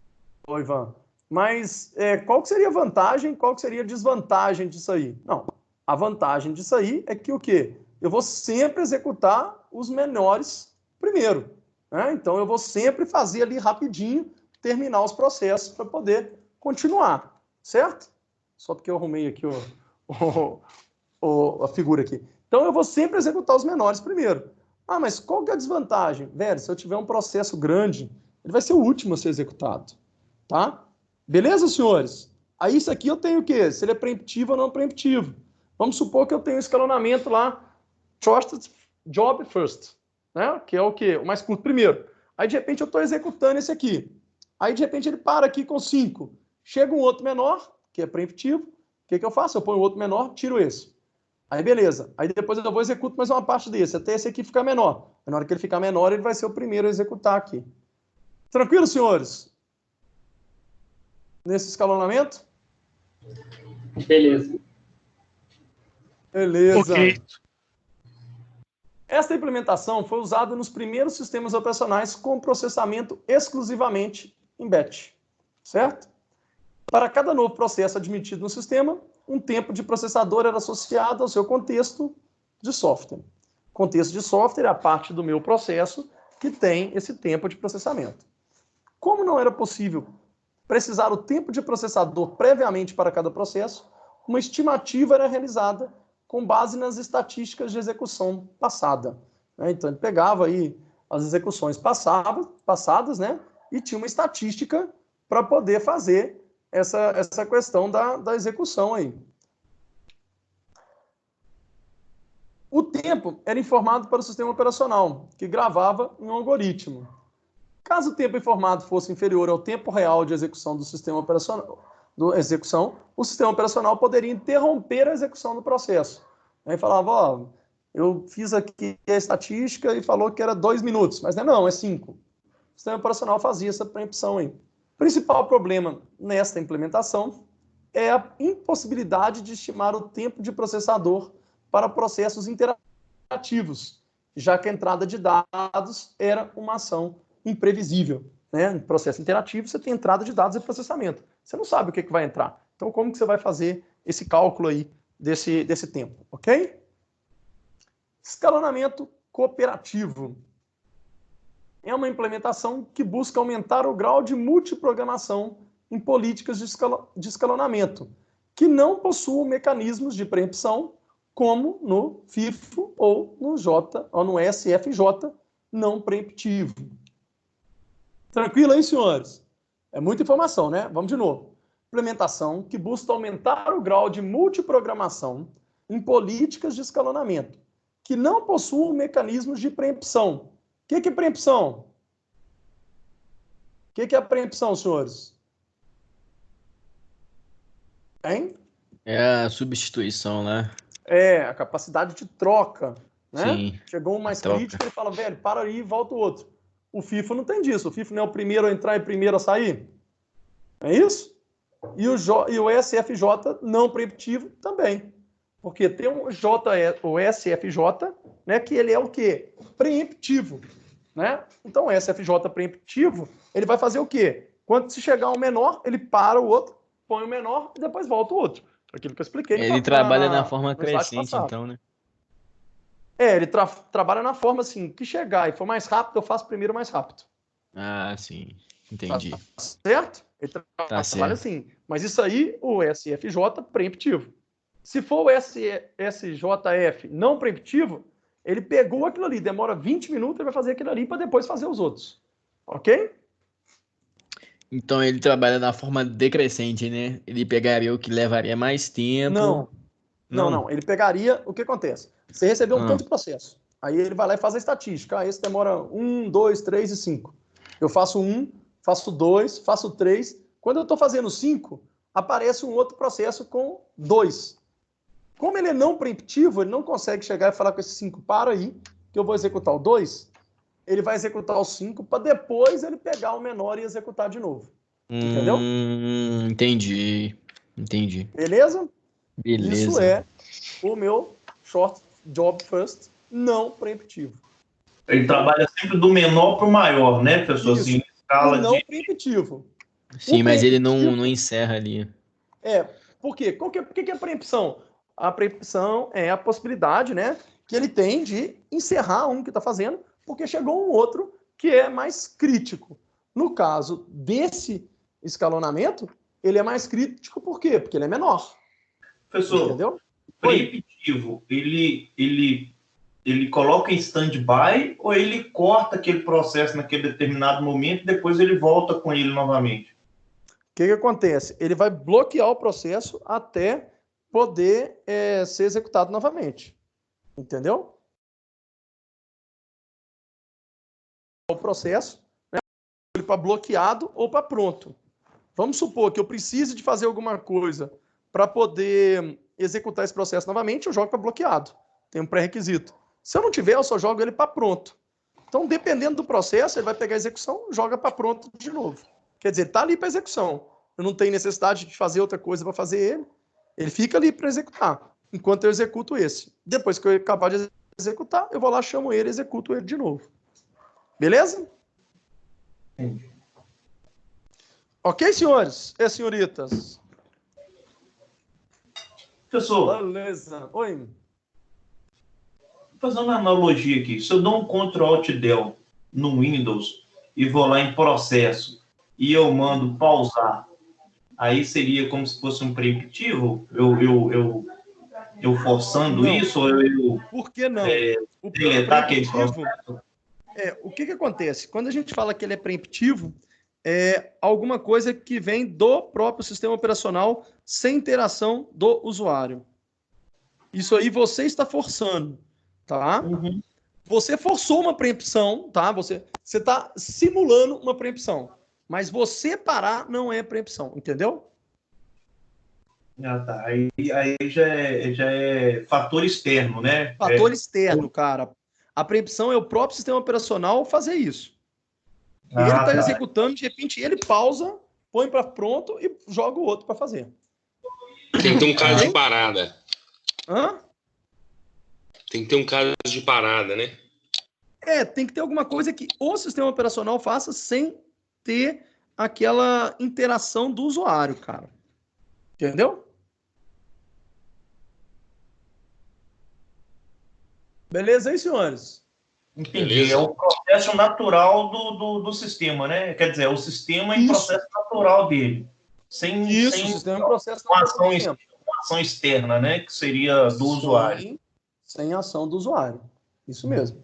Ivan. Mas qual que seria a vantagem, qual que seria a desvantagem disso aí? Não, a vantagem disso aí é que o quê? Eu vou sempre executar os menores primeiro. Né? Então, eu vou sempre fazer ali rapidinho, terminar os processos para poder continuar, certo? Só porque eu arrumei aqui a figura aqui. Então, eu vou sempre executar os menores primeiro. Mas qual que é a desvantagem? Velho, se eu tiver um processo grande, ele vai ser o último a ser executado. Tá? Beleza, senhores? Aí isso aqui eu tenho o quê? Se ele é preemptivo ou não preemptivo. Vamos supor que eu tenho um escalonamento lá, Trusted Job First, né? Que é o quê? O mais curto primeiro. Aí, de repente, eu estou executando esse aqui. Aí, de repente, ele para aqui com 5. Chega um outro menor, que é preemptivo. O que eu faço? Eu ponho outro menor, tiro esse. Aí, beleza. Aí, depois eu vou executar mais uma parte desse, até esse aqui ficar menor. Na hora que ele ficar menor, ele vai ser o primeiro a executar aqui. Tranquilo, senhores? Nesse escalonamento? Beleza. Beleza. Ok. Esta implementação foi usada nos primeiros sistemas operacionais com processamento exclusivamente em batch, certo? Para cada novo processo admitido no sistema, um tempo de processador era associado ao seu contexto de software. Contexto de software é a parte do meu processo que tem esse tempo de processamento. Como não era possível precisar o tempo de processador previamente para cada processo, uma estimativa era realizada com base nas estatísticas de execução passada. Então, ele pegava aí as execuções passadas, né, e tinha uma estatística para poder fazer essa questão da execução aí. O tempo era informado para o sistema operacional, que gravava em um algoritmo. Caso o tempo informado fosse inferior ao tempo real de execução do sistema operacional, o sistema operacional poderia interromper a execução do processo. Aí falava, ó, eu fiz aqui a estatística e falou que era 2 minutos, mas não, é 5. O sistema operacional fazia essa preempção aí. O principal problema nesta implementação é a impossibilidade de estimar o tempo de processador para processos interativos, já que a entrada de dados era uma ação imprevisível. Né? Em processo interativo, você tem entrada de dados e processamento. Você não sabe o que vai entrar. Então, como que você vai fazer esse cálculo aí desse tempo? Ok? Escalonamento cooperativo. É uma implementação que busca aumentar o grau de multiprogramação em políticas de escalonamento, que não possuam mecanismos de preempção, como no FIFO ou no SFJ não preemptivo. Tranquilo aí, senhores? É muita informação, né? Vamos de novo. Implementação que busca aumentar o grau de multiprogramação em políticas de escalonamento, que não possuam mecanismos de preempção. O que é preempção? O que é a preempção, senhores? Hein? É a substituição, né? É, a capacidade de troca, né? Sim, Chegou um mais troca. crítico, ele fala, velho, para aí e volta o outro. O FIFO não tem disso. O FIFO não é o primeiro a entrar e o primeiro a sair. É isso? E o SFJ não preemptivo também. Porque tem o SFJ, né, que ele é o quê? Preemptivo. Né? Então, o SFJ preemptivo, ele vai fazer o quê? Quando se chegar um menor, ele para o outro, põe o menor e depois volta o outro. Aquilo que eu expliquei. Ele trabalha na forma crescente, então, né? Ele trabalha na forma assim, que chegar e for mais rápido, eu faço primeiro mais rápido. Ah, sim. Entendi. Tá certo? Ele trabalha certo. assim. Mas isso aí, o SFJ preemptivo. Se for o SJF não preemptivo, ele pegou aquilo ali, demora 20 minutos, ele vai fazer aquilo ali para depois fazer os outros. Ok? Então ele trabalha na forma decrescente, né? Ele pegaria o que levaria mais tempo. Não. Ele pegaria, o que acontece? Você recebeu um tanto de processo. Aí ele vai lá e faz a estatística. Esse demora 1, 2, 3 e 5. Eu faço 1, faço 2, faço 3. Quando eu estou fazendo 5, aparece um outro processo com 2. Como ele é não preemptivo, ele não consegue chegar e falar com esse 5, para aí, que eu vou executar o 2. Ele vai executar o 5 para depois ele pegar o menor e executar de novo. Entendeu? Entendi. Beleza? Beleza. Isso é o meu short job first não preemptivo. Ele trabalha sempre do menor para o maior, né, professor? Isso. Assim, escala não de... preemptivo. Sim, mas ele não encerra ali. Por quê? Por que é preempção? A preempção é a possibilidade, né, que ele tem de encerrar um que está fazendo, porque chegou um outro que é mais crítico. No caso desse escalonamento, ele é mais crítico por quê? Porque ele é menor. Professor, entendeu? Preemptivo, ele coloca em stand-by ou ele corta aquele processo naquele determinado momento e depois ele volta com ele novamente? O que acontece? Ele vai bloquear o processo até poder ser executado novamente. Entendeu? O processo, né, para bloqueado ou para pronto. Vamos supor que eu precise de fazer alguma coisa para poder executar esse processo novamente, eu jogo para bloqueado. Tem um pré-requisito. Se eu não tiver, eu só jogo ele para pronto. Então, dependendo do processo, ele vai pegar a execução, joga para pronto de novo. Quer dizer, ele está ali para execução. Eu não tenho necessidade de fazer outra coisa para fazer ele. Ele fica ali para executar, enquanto eu executo esse. Depois que eu acabar de executar, eu vou lá, chamo ele e executo ele de novo. Beleza? Entendi. Ok, senhores e senhoritas? Professor, beleza. Oi. Vou fazer uma analogia aqui. Se eu dou um Ctrl Alt Del no Windows e vou lá em processo e eu mando pausar, aí seria como se fosse um preemptivo? Eu forçando Não. isso? Ou eu Por que não? deletar aquele preemptivo, processo? o que acontece? Quando a gente fala que ele é preemptivo, é alguma coisa que vem do próprio sistema operacional sem interação do usuário. Isso aí você está forçando, tá? Você forçou uma preempção, tá? Você está simulando uma preempção. Mas você parar não é preempção, entendeu? Ah, tá. Aí já é fator externo, né? Fator externo, cara. A preempção é o próprio sistema operacional fazer isso. Ele está executando, de repente ele pausa, põe para pronto e joga o outro para fazer. Tem que ter um caso de parada. Hã? Tem que ter um caso de parada, né? Tem que ter alguma coisa que o sistema operacional faça sem ter aquela interação do usuário, cara. Entendeu? Beleza aí, senhores? Entendi. É o processo natural do sistema, né? Quer dizer, é o sistema em processo natural dele. Sem o sistema em processo natural. Uma ação externa, né? Que seria do usuário. Sem ação do usuário. Isso mesmo.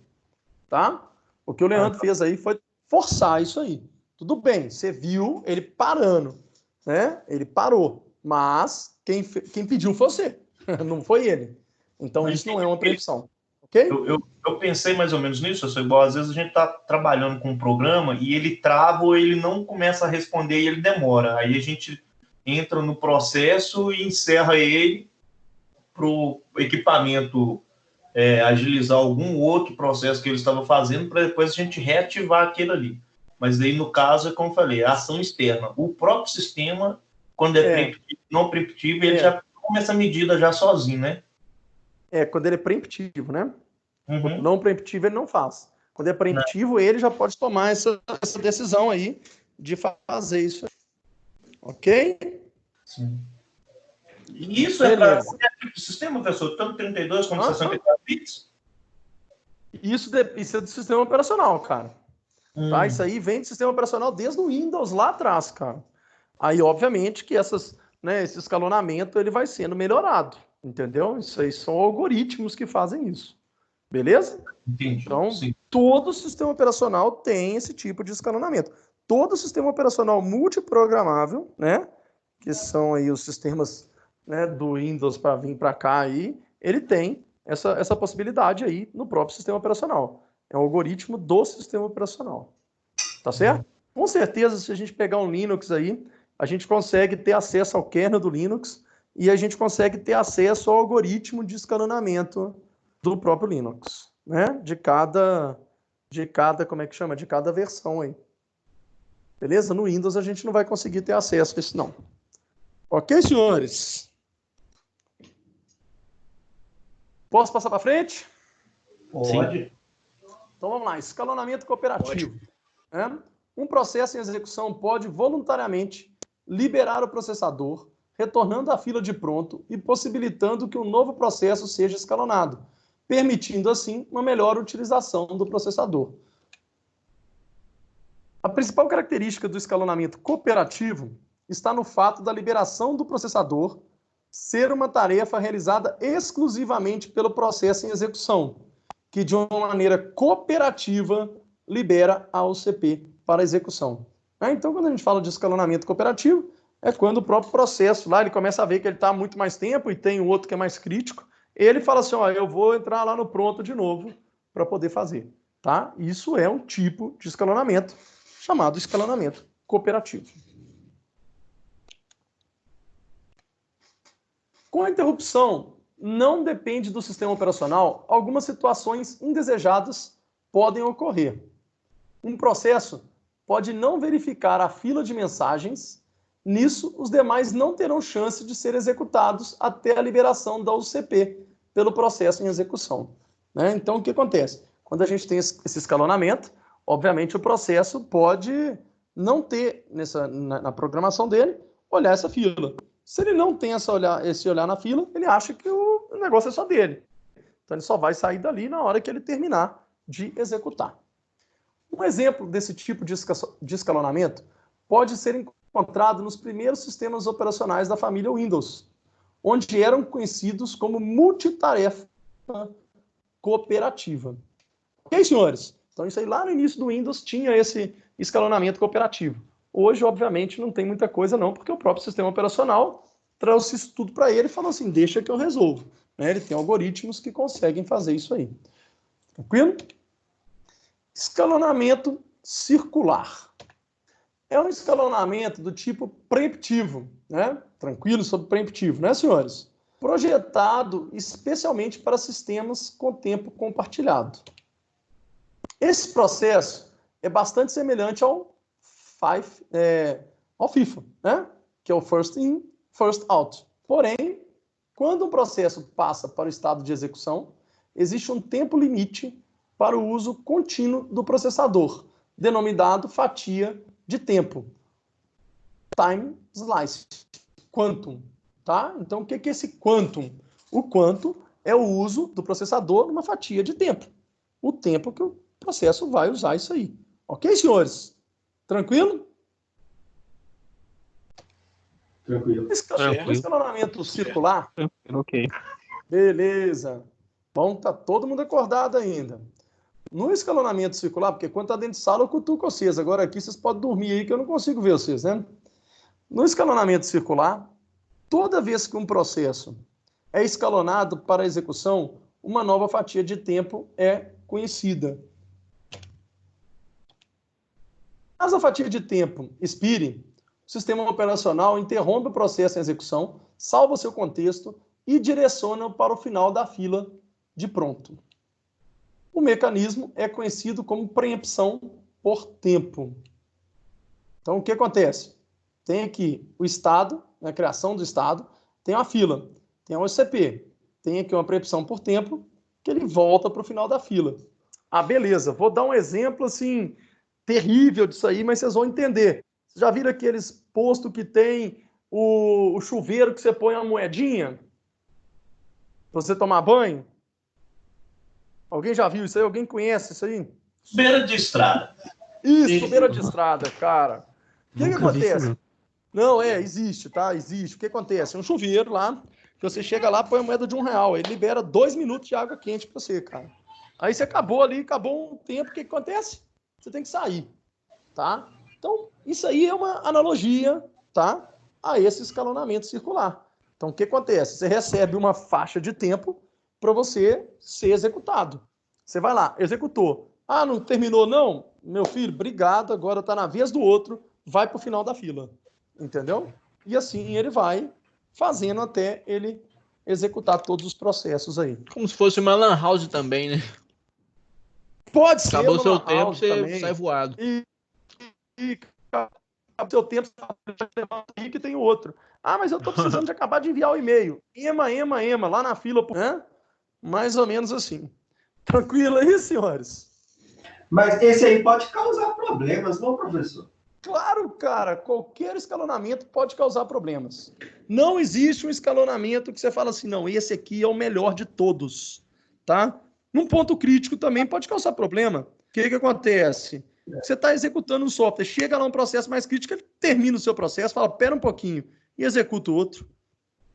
Tá? O que o Leandro fez aí foi forçar isso aí. Tudo bem, você viu ele parando, né? Ele parou, mas quem pediu foi você, não foi ele. Então mas isso não é uma preempção, ok? Eu pensei mais ou menos nisso, eu sou igual, às vezes a gente está trabalhando com um programa e ele trava ou ele não começa a responder e ele demora. Aí a gente entra no processo e encerra ele para o equipamento agilizar algum outro processo que ele estava fazendo para depois a gente reativar aquele ali. Mas aí, no caso, é como eu falei, a ação externa. O próprio sistema, quando preemptivo, não preemptivo, ele já toma essa medida já sozinho, né? Quando ele é preemptivo, né? Uhum. Não preemptivo, ele não faz. Quando é preemptivo, ele já pode tomar essa decisão aí de fazer isso. Ok? Sim. E isso é para qualquer tipo de sistema, professor? Tanto 32 como 64 bits? Isso é do sistema operacional, cara. Tá? Isso aí vem do sistema operacional desde o Windows lá atrás, cara. Aí, obviamente, que esse escalonamento ele vai sendo melhorado, entendeu? Isso aí são algoritmos que fazem isso. Beleza? Entendi. Então, todo sistema operacional tem esse tipo de escalonamento. Todo sistema operacional multiprogramável, né? Que são aí os sistemas, né, do Windows para vir para cá aí, ele tem essa possibilidade aí no próprio sistema operacional. É um algoritmo do sistema operacional. Tá certo? Com certeza, se a gente pegar um Linux aí, a gente consegue ter acesso ao kernel do Linux e a gente consegue ter acesso ao algoritmo de escalonamento do próprio Linux, né? De cada, como é que chama? De cada versão aí. Beleza? No Windows a gente não vai conseguir ter acesso a isso, não. Ok, senhores? Posso passar para frente? Pode. Sim. Então vamos lá, escalonamento cooperativo. Um processo em execução pode voluntariamente liberar o processador, retornando à fila de pronto e possibilitando que um novo processo seja escalonado, permitindo assim uma melhor utilização do processador. A principal característica do escalonamento cooperativo está no fato da liberação do processador ser uma tarefa realizada exclusivamente pelo processo em execução, que de uma maneira cooperativa libera a OCP para execução. Então, quando a gente fala de escalonamento cooperativo, é quando o próprio processo lá, ele começa a ver que ele está há muito mais tempo e tem um outro que é mais crítico, ele fala assim, eu vou entrar lá no pronto de novo para poder fazer. Tá? Isso é um tipo de escalonamento chamado escalonamento cooperativo. Com a interrupção, não depende do sistema operacional, algumas situações indesejadas podem ocorrer. Um processo pode não verificar a fila de mensagens, nisso os demais não terão chance de ser executados até a liberação da UCP pelo processo em execução. Então, o que acontece? Quando a gente tem esse escalonamento, obviamente o processo pode não ter, na programação dele, olhar essa fila. Se ele não tem esse olhar na fila, ele acha que o negócio é só dele. Então ele só vai sair dali na hora que ele terminar de executar. Um exemplo desse tipo de escalonamento pode ser encontrado nos primeiros sistemas operacionais da família Windows, onde eram conhecidos como multitarefa cooperativa. Ok, senhores? Então, isso aí lá no início do Windows tinha esse escalonamento cooperativo. Hoje, obviamente, não tem muita coisa não, porque o próprio sistema operacional trouxe isso tudo para ele e falou assim, deixa que eu resolvo. Né? Ele tem algoritmos que conseguem fazer isso aí. Tranquilo? Escalonamento circular. É um escalonamento do tipo preemptivo, né? Tranquilo sobre preemptivo, né, senhores? Projetado especialmente para sistemas com tempo compartilhado. Esse processo é bastante semelhante ao FIFA, né? Que é o first in, first out. Porém, quando um processo passa para o estado de execução, existe um tempo limite para o uso contínuo do processador, denominado fatia de tempo. Time slice. Quantum. Tá? Então, o que é esse quantum? O quantum é o uso do processador numa fatia de tempo. O tempo que o processo vai usar isso aí. Ok, senhores? Tranquilo? Tranquilo. O escalonamento circular. Ok. Beleza. Bom, tá todo mundo acordado ainda. No escalonamento circular, porque quando tá dentro de sala eu cutuco vocês. Agora aqui vocês podem dormir aí que eu não consigo ver vocês, né? No escalonamento circular, toda vez que um processo é escalonado para a execução, uma nova fatia de tempo é conhecida. Caso a fatia de tempo expire, o sistema operacional interrompe o processo em execução, salva o seu contexto e direciona para o final da fila de pronto. O mecanismo é conhecido como preempção por tempo. Então, o que acontece? Tem aqui o estado, a criação do estado, tem uma fila, tem um OCP, tem aqui uma preempção por tempo, que ele volta para o final da fila. Ah, beleza, vou dar um exemplo assim, terrível disso aí, mas vocês vão entender. Vocês já viram aqueles postos que tem o chuveiro que você põe uma moedinha para você tomar banho? Alguém já viu isso aí? Alguém conhece isso aí? Beira de estrada. Isso, beira de estrada, cara. O que acontece? Vi, não, existe, tá? Existe. O que acontece? É um chuveiro lá, que você chega lá, põe a moeda de R$1, ele libera 2 minutos de água quente para você, cara. Aí você acabou ali, acabou um tempo, o que acontece? Você tem que sair, tá? Então, isso aí é uma analogia, tá? A esse escalonamento circular. Então, o que acontece? Você recebe uma faixa de tempo para você ser executado. Você vai lá, executou. Ah, não terminou não? Meu filho, obrigado, agora está na vez do outro, vai para o final da fila. Entendeu? E assim ele vai fazendo até ele executar todos os processos aí. Como se fosse uma lan house também, né? Pode ser. Acabou o seu lan tempo, house você também. sai voado. E acabou o seu tempo, você levanta aí que tem outro. Ah, mas eu estou precisando de acabar de enviar o e-mail. Ema, lá na fila. Né? Mais ou menos assim. Tranquilo aí, senhores? Mas esse aí pode causar problemas, não, professor? Claro, cara, qualquer escalonamento pode causar problemas. Não existe um escalonamento que você fala assim, não, esse aqui é o melhor de todos, tá? Num ponto crítico também pode causar problema. O que acontece? Você está executando um software, chega lá um processo mais crítico, ele termina o seu processo, fala, pera um pouquinho, e executa o outro.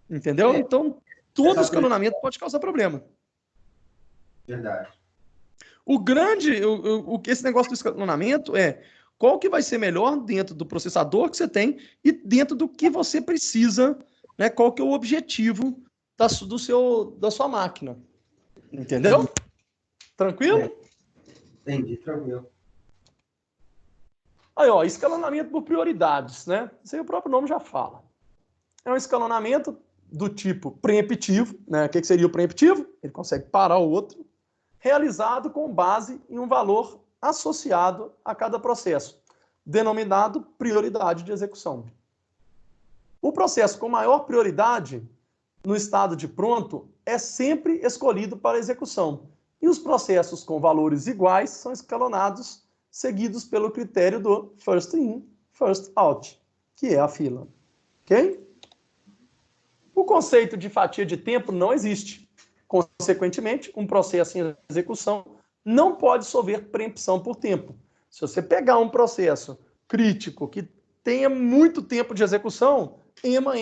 Entendeu? Então, todo escalonamento pode causar problema. Verdade. Esse negócio do escalonamento é qual que vai ser melhor dentro do processador que você tem e dentro do que você precisa, né? Qual que é o objetivo da sua máquina. Entendeu? Tranquilo? Entendi, tranquilo. Aí, ó, escalonamento por prioridades, né? Isso aí o próprio nome já fala. É um escalonamento do tipo preemptivo, né? O que seria o preemptivo? Ele consegue parar o outro, realizado com base em um valor associado a cada processo, denominado prioridade de execução. O processo com maior prioridade no estado de pronto é sempre escolhido para execução, e os processos com valores iguais são escalonados, seguidos pelo critério do first in, first out, que é a fila. Ok? O conceito de fatia de tempo não existe. Consequentemente, um processo em execução não pode sofrer preempção por tempo, Se você pegar um processo crítico que tenha muito tempo de execução, ema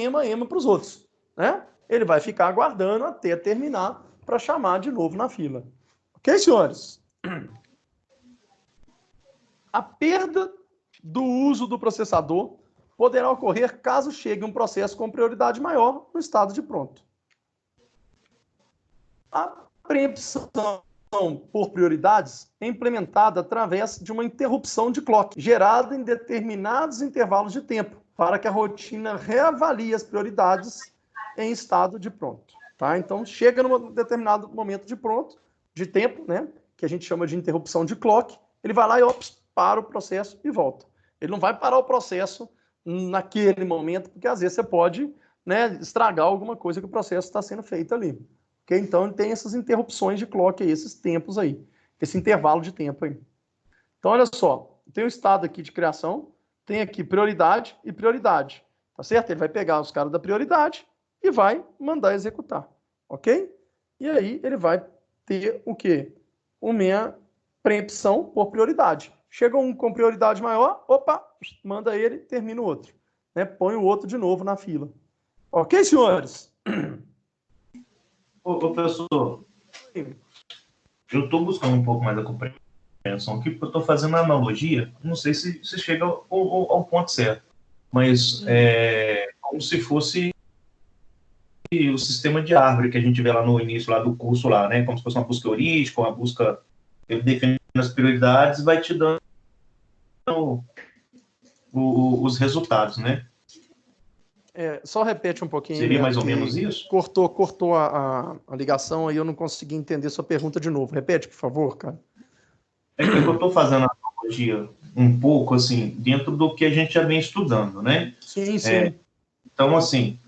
para os outros, né? Ele vai ficar aguardando até terminar para chamar de novo na fila. Ok, senhores? A perda do uso do processador poderá ocorrer caso chegue um processo com prioridade maior no estado de pronto. A preempção por prioridades é implementada através de uma interrupção de clock, gerada em determinados intervalos de tempo, para que a rotina reavalie as prioridades em estado de pronto. Tá? Então, chega num determinado momento de tempo, né, que a gente chama de interrupção de clock, ele vai lá e para o processo e volta. Ele não vai parar o processo naquele momento, porque às vezes você pode, né, estragar alguma coisa que o processo está sendo feito ali. Okay? Então, tem essas interrupções de clock aí, esses tempos aí, esse intervalo de tempo aí. Então, olha só, tem o estado aqui de criação, tem aqui prioridade e prioridade, tá certo? Ele vai pegar os caras da prioridade e vai mandar executar, ok? E aí ele vai ter o quê? Uma preempção por prioridade. Chega um com prioridade maior, opa, manda ele, termina o outro. Né? Põe o outro de novo na fila. Ok, senhores? Ô, professor, eu estou buscando um pouco mais a compreensão aqui, porque eu estou fazendo uma analogia, não sei se chega ao ponto certo, mas é como se fosse o sistema de árvore que a gente vê lá no início lá do curso, lá, né? Como se fosse uma busca heurística, uma busca definindo as prioridades, vai te dando os resultados, né? Só repete um pouquinho. Seria mais ou menos isso? Cortou a ligação aí, eu não consegui entender sua pergunta de novo. Repete, por favor, cara. É que eu estou fazendo a analogia um pouco, assim, dentro do que a gente já vem estudando, né? Sim, sim. Então, assim,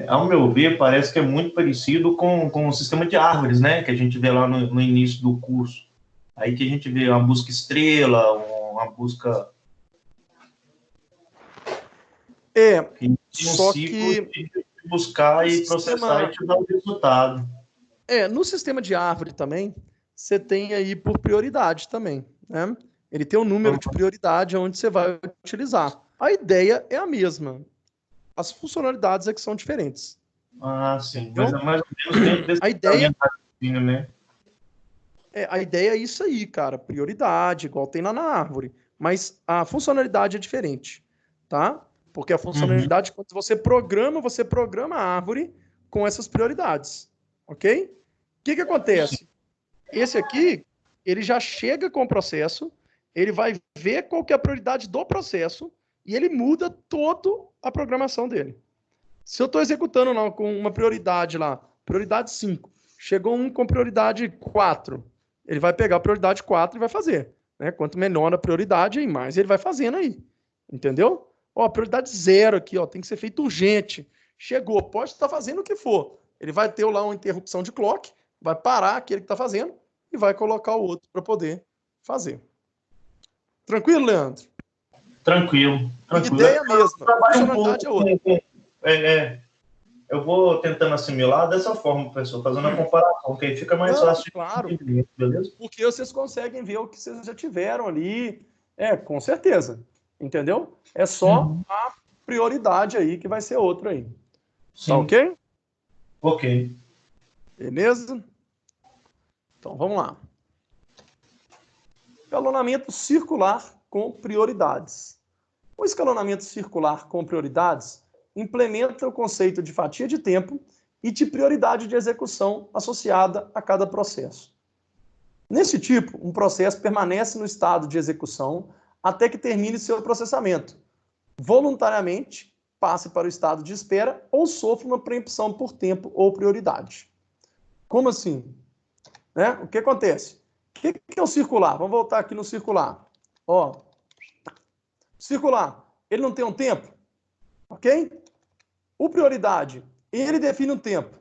ao meu ver, parece que é muito parecido com o sistema de árvores, né? Que a gente vê lá no início do curso. Aí que a gente vê uma busca estrela, uma busca... Só que de buscar e processar e te dar o resultado. No sistema de árvore também, você tem aí por prioridade também, né? Ele tem um número de prioridade onde você vai utilizar. A ideia é a mesma. As funcionalidades é que são diferentes. Ah, sim. Então, mas é mais ou menos dentro desse raciocínio, né? A ideia é isso aí, cara. Prioridade, igual tem lá na árvore. Mas a funcionalidade é diferente, tá? Porque a funcionalidade, quando você programa a árvore com essas prioridades, ok? O que acontece? Esse aqui, ele já chega com o processo, ele vai ver qual que é a prioridade do processo e ele muda toda a programação dele. Se eu estou executando não, com uma prioridade lá, prioridade 5, chegou um com prioridade 4, ele vai pegar a prioridade 4 e vai fazer. Né? Quanto menor a prioridade, mais ele vai fazendo aí. Entendeu? Ó, prioridade 0 aqui, ó, tem que ser feito urgente. Chegou, pode estar fazendo o que for. Ele vai ter lá uma interrupção de clock, vai parar aquele que está fazendo e vai colocar o outro para poder fazer. Tranquilo, Leandro? Tranquilo. Ideia mesmo. A funcionalidade é outra. Eu vou tentando assimilar dessa forma, professor, fazendo a comparação, que aí fica mais fácil. Claro, entender, beleza? Porque vocês conseguem ver o que vocês já tiveram ali. Com certeza. Entendeu? É só a prioridade aí que vai ser outra aí. Sim. Tá ok? Ok. Beleza? Então, vamos lá. Escalonamento circular com prioridades. O escalonamento circular com prioridades implementa o conceito de fatia de tempo e de prioridade de execução associada a cada processo. Nesse tipo, um processo permanece no estado de execução até que termine seu processamento. Voluntariamente, passe para o estado de espera ou sofra uma preempção por tempo ou prioridade. Como assim? Né? O que acontece? O que é o circular? Vamos voltar aqui no circular. Ó, circular, ele não tem um tempo? Ok? O prioridade, ele define um tempo.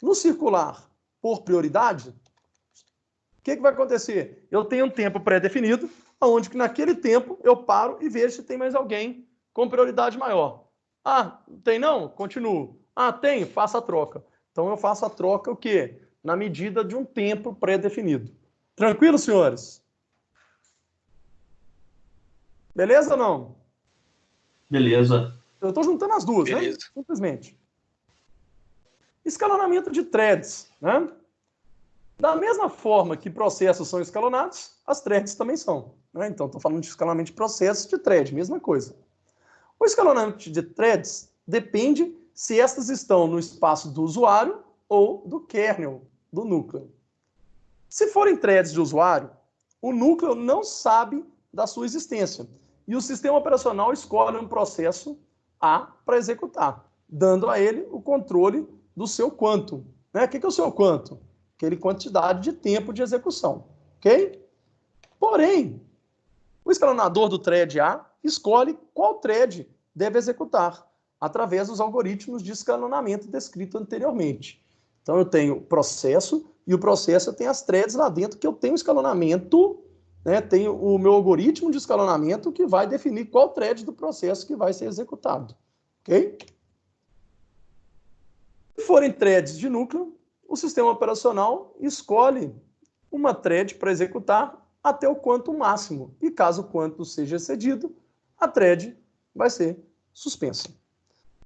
No circular, por prioridade, o que vai acontecer? Eu tenho um tempo pré-definido, onde que naquele tempo eu paro e vejo se tem mais alguém com prioridade maior. Ah, tem não? Continuo. Ah, tem? Faça a troca. Então eu faço a troca o quê? Na medida de um tempo pré-definido. Tranquilo, senhores? Beleza ou não? Beleza. Eu estou juntando as duas, Beleza. né? Simplesmente. Escalonamento de threads, né? Da mesma forma que processos são escalonados, as threads também são, né? Então, estou falando de escalonamento de processos de thread, mesma coisa. O escalonamento de threads depende se estas estão no espaço do usuário ou do kernel, do núcleo. Se forem threads de usuário, o núcleo não sabe da sua existência e o sistema operacional escolhe um processo A para executar, dando a ele o controle do seu quantum. Né? O que é o seu quantum? Aquele quantidade de tempo de execução. Ok? Porém, o escalonador do thread A escolhe qual thread deve executar, através dos algoritmos de escalonamento descrito anteriormente. Então, eu tenho o processo, e o processo tem as threads lá dentro, que eu tenho escalonamento, né? Tenho o meu algoritmo de escalonamento que vai definir qual thread do processo que vai ser executado. Ok? Se forem threads de núcleo, o sistema operacional escolhe uma thread para executar até o quantum máximo. E caso o quantum seja excedido, a thread vai ser suspensa.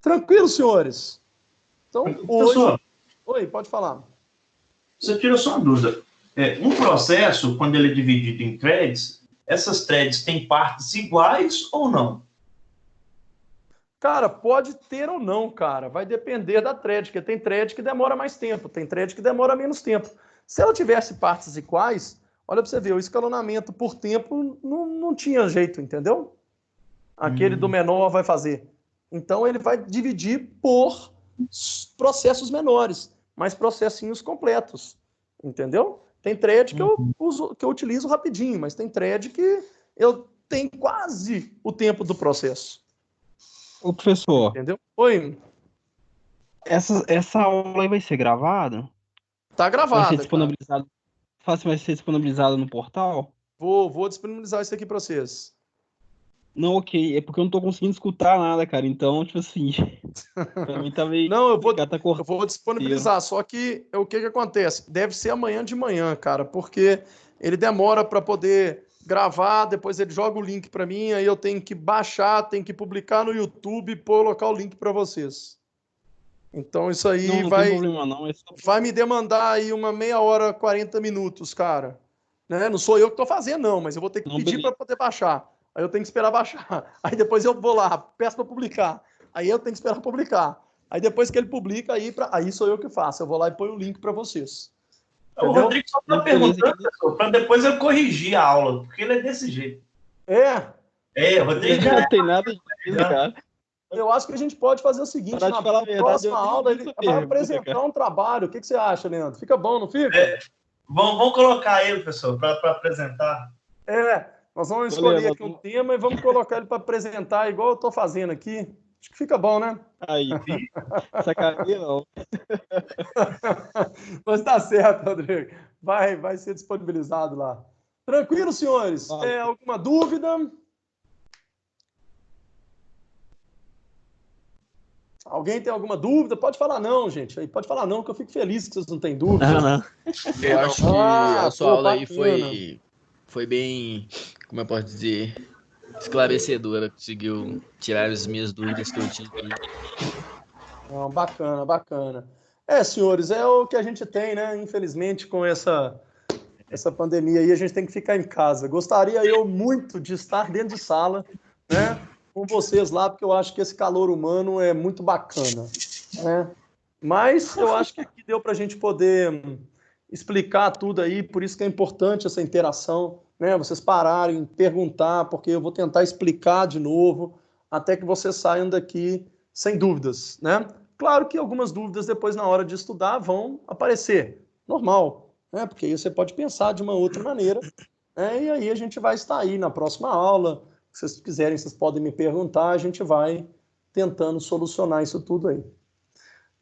Tranquilo, senhores? Então, Professor, Oi, pode falar. você tirou só uma dúvida. Um processo, quando ele é dividido em threads, essas threads têm partes iguais ou não? Cara, pode ter ou não, cara. Vai depender da thread, porque tem thread que demora mais tempo, tem thread que demora menos tempo. Se ela tivesse partes iguais, olha para você ver, o escalonamento por tempo não tinha jeito, entendeu? Aquele do menor vai fazer. Então, ele vai dividir por processos menores, mas processinhos completos, entendeu? Tem thread que eu utilizo rapidinho, mas tem thread que eu tenho quase o tempo do processo. Ô, professor. Entendeu? Oi. Essa aula aí vai ser gravada? Tá gravada. Vai ser disponibilizado, vai ser disponibilizado no portal? Vou disponibilizar isso aqui para vocês. Não, ok. É porque eu não tô conseguindo escutar nada, cara. Então, tipo assim, pra mim tá meio... Não, eu vou disponibilizar, só que o que acontece? Deve ser amanhã de manhã, cara, porque ele demora para poder gravar, depois ele joga o link para mim, aí eu tenho que baixar, tenho que publicar no YouTube e colocar o link para vocês. Então isso aí não vai, tem problema, não. vai me demandar aí uma meia hora, 40 minutos, cara. Né? Não sou eu que estou fazendo, não, mas eu vou ter que pedir para poder baixar. Aí eu tenho que esperar baixar. Aí depois eu vou lá, peço para publicar. Aí eu tenho que esperar publicar. Aí depois que ele publica, aí sou eu que faço. Eu vou lá e ponho o link para vocês. O Rodrigo só está perguntando, professor, para depois eu corrigir a aula, porque ele é desse jeito. É, o Rodrigo não tem nada disso, cara. Eu acho que a gente pode fazer o seguinte, na próxima aula ele vai apresentar um trabalho. O que você acha, Leandro? Fica bom, não fica? Vamos colocar ele, professor, para apresentar. Nós vamos escolher aqui um tema e vamos colocar ele para apresentar, igual eu estou fazendo aqui. Acho que fica bom, né? Aí, sacaria não. Mas tá certo, Rodrigo. Vai ser disponibilizado lá. Tranquilo, senhores? Alguma dúvida? Alguém tem alguma dúvida? Pode falar não, gente. Aí pode falar não, que eu fico feliz que vocês não têm dúvida. Não. Eu acho que a sua aula aí foi bem, como eu posso dizer, esclarecedora. Conseguiu tirar as minhas dúvidas que eu tinha aqui. Não, bacana. Senhores, é o que a gente tem, né? Infelizmente, com essa pandemia aí, a gente tem que ficar em casa. Gostaria eu muito de estar dentro de sala, né? Com vocês lá, porque eu acho que esse calor humano é muito bacana, né? Mas eu acho que aqui deu para a gente poder explicar tudo aí, por isso que é importante essa interação, né? Vocês pararem, perguntar, porque eu vou tentar explicar de novo, até que vocês saiam daqui sem dúvidas, né? Claro que algumas dúvidas depois, na hora de estudar, vão aparecer, normal, né? Porque aí você pode pensar de uma outra maneira, né? E aí a gente vai estar aí na próxima aula. Se vocês quiserem, vocês podem me perguntar, a gente vai tentando solucionar isso tudo aí.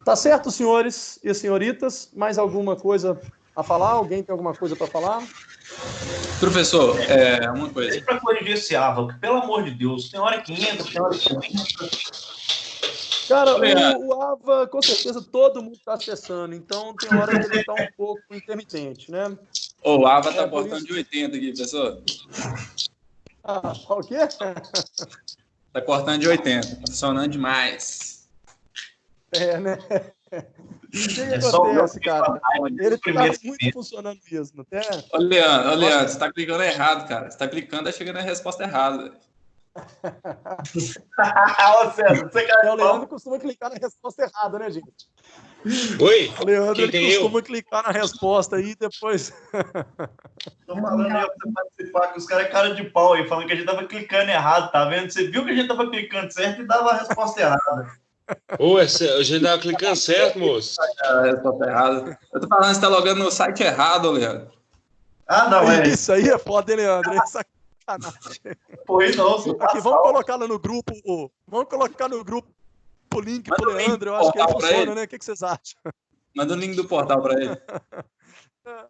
Tá certo, senhores e senhoritas? Mais alguma coisa a falar? Alguém tem alguma coisa para falar? Professor, uma coisa. Para corrigir esse AVA, pelo amor de Deus, tem hora que entra, tem hora que não entra. Cara, o AVA, com certeza, todo mundo está acessando, então tem hora que ele está um pouco intermitente, né? O AVA está portando de 80 aqui, professor. O quê? Tá cortando de 80, tá funcionando demais. Né? O que É só acontece, o cara? Ele tá primeiro muito funcionando mesmo. Até... Ô, Leandro, você tá clicando errado, cara. Você tá clicando, tá chegando na resposta errada, velho. Ô, César, você quer O Leandro costuma clicar na resposta errada, né, gente? Oi? O Leandro Quem ele tem costuma clicar na resposta aí e depois. Tô falando aí pra você participar, que os caras é cara de pau aí, falando que a gente tava clicando errado, tá vendo? Você viu que a gente tava clicando certo e dava a resposta errada. Ô, a gente tava clicando certo, moço. A resposta errada. Eu tô falando que você tá logando no site errado, Leandro. Ah, não, é. Isso aí é foda, hein, Leandro? É sacanagem. Pois não, Aqui, vamos colocar lá no grupo. Vamos colocar no grupo o link pro Leandro. Eu acho que ele funciona, né? O que vocês acham? Manda o link do portal pra ele.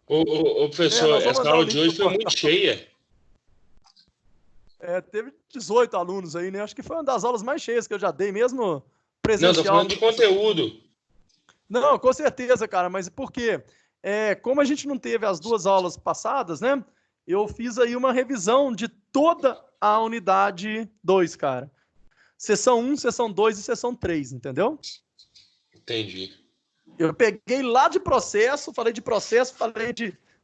Ô, professor, essa aula de hoje foi muito cheia. Teve 18 alunos aí, né? Acho que foi uma das aulas mais cheias que eu já dei, mesmo presencial. Não, tô falando de conteúdo. Não, com certeza, cara. Mas por quê? Como a gente não teve as duas aulas passadas, né? Eu fiz aí uma revisão de toda a unidade 2, cara. Sessão 1, sessão 2 e sessão 3, entendeu? Entendi. Eu peguei lá de processo, falei de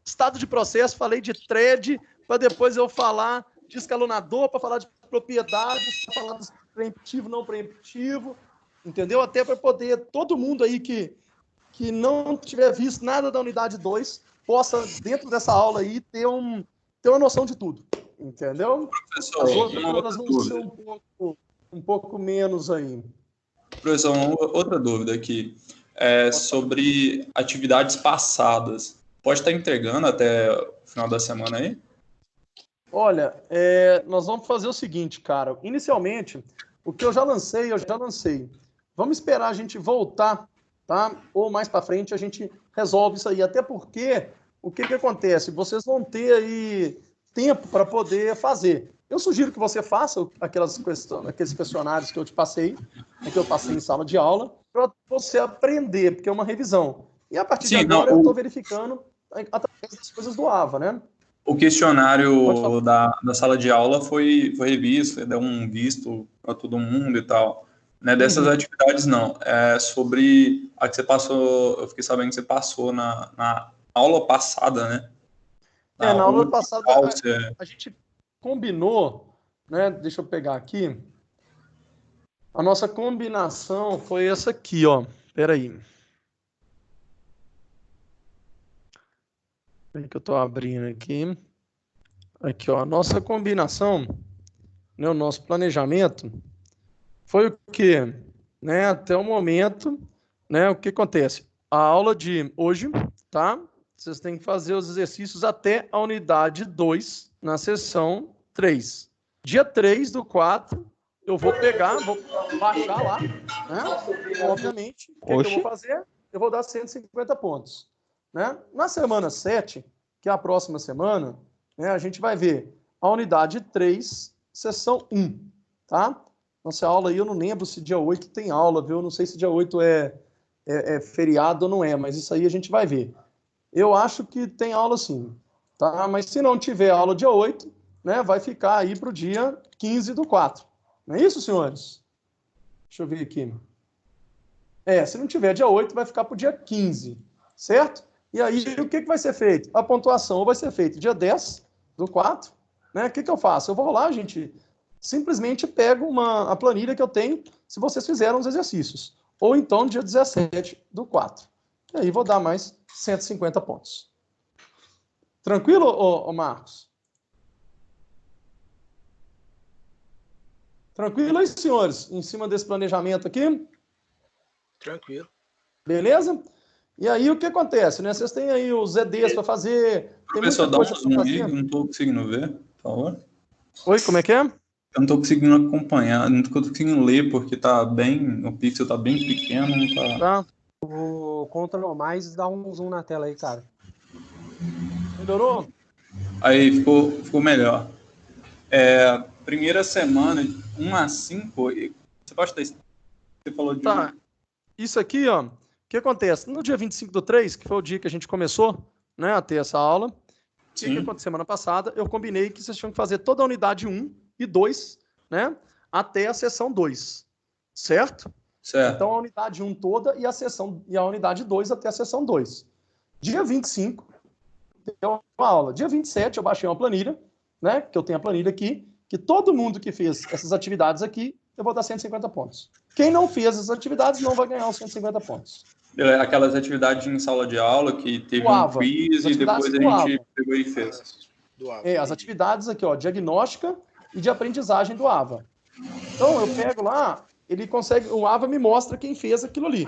estado de processo, falei de thread, para depois eu falar de escalonador, para falar de propriedades, para falar de preemptivo, não preemptivo, entendeu? Até para poder todo mundo aí que não tiver visto nada da unidade 2 possa, dentro dessa aula aí, ter uma noção de tudo, entendeu? Professor, as outras vão ser um pouco menos aí. Professor, outra dúvida aqui. Sobre atividades passadas. Pode estar entregando até o final da semana aí? Olha, nós vamos fazer o seguinte, cara. Inicialmente, o que eu já lancei. Vamos esperar a gente voltar, tá? Ou mais para frente a gente resolve isso aí. Até porque, o que acontece? Vocês vão ter aí tempo para poder fazer. Eu sugiro que você faça aqueles questionários que eu te passei, que eu passei em sala de aula, para você aprender, porque é uma revisão. E a partir de agora eu estou verificando através das coisas do AVA, né? O questionário da sala de aula foi revisto, deu um visto para todo mundo e tal. Não é dessas atividades, não. É sobre a que você passou, eu fiquei sabendo que você passou na aula passada, né? Na aula passada a gente combinou, né? Deixa eu pegar aqui. A nossa combinação foi essa aqui, ó. Peraí. Peraí que eu tô abrindo aqui. Aqui, ó. A nossa combinação, né? O nosso planejamento foi o quê? Né? Até o momento, né? O que acontece? A aula de hoje, tá? Vocês têm que fazer os exercícios até a unidade 2 na sessão 3. Dia 3/4, eu vou pegar, vou baixar lá, né? Obviamente, o que eu vou fazer? Eu vou dar 150 pontos. Né? Na semana 7, que é a próxima semana, né, a gente vai ver a unidade 3, sessão 1. Tá? Nossa aula aí, eu não lembro se dia 8 tem aula, viu? Eu não sei se dia 8 é feriado ou não é, mas isso aí a gente vai ver. Eu acho que tem aula sim, tá? Mas se não tiver aula dia 8, né, vai ficar aí para o dia 15/4. Não é isso, senhores? Deixa eu ver aqui. Se não tiver dia 8, vai ficar para o dia 15, certo? E aí, o que vai ser feito? A pontuação vai ser feita dia 10/4, né? O que eu faço? Eu vou lá, gente, simplesmente pego a planilha que eu tenho, se vocês fizeram os exercícios. Ou então, dia 17/4. E aí, vou dar mais 150 pontos. Tranquilo, ô Marcos? Tranquilo aí, senhores? Em cima desse planejamento aqui? Tranquilo. Beleza? E aí, o que acontece, né? Vocês têm aí os EDs para fazer. Professor, dá um zoom aí, eu não estou conseguindo ver, por favor. Oi, como é que é? Eu não estou conseguindo acompanhar, não estou conseguindo ler, porque o pixel tá bem pequeno, não tá... O Ctrl mais dá um zoom na tela aí, cara. Melhorou? Aí, ficou melhor. Primeira semana, 1/5, você pode ter... Você falou de... Tá, isso aqui, ó, o que acontece? No dia 25/3, que foi o dia que a gente começou, né, a ter essa aula, O que aconteceu semana passada? Eu combinei que vocês tinham que fazer toda a unidade 1 e 2, né? Até a sessão 2. Certo? Certo. Então, a unidade 1 toda e a unidade 2 até a sessão 2. Dia 25, deu uma aula. Dia 27, eu baixei uma planilha, né? Que eu tenho a planilha aqui, que todo mundo que fez essas atividades aqui, eu vou dar 150 pontos. Quem não fez essas atividades não vai ganhar os 150 pontos. Aquelas atividades em sala de aula que teve um quiz e depois a gente pegou e fez. As atividades aqui, ó, diagnóstica e de aprendizagem do AVA. Então, eu pego lá, o AVA me mostra quem fez aquilo ali.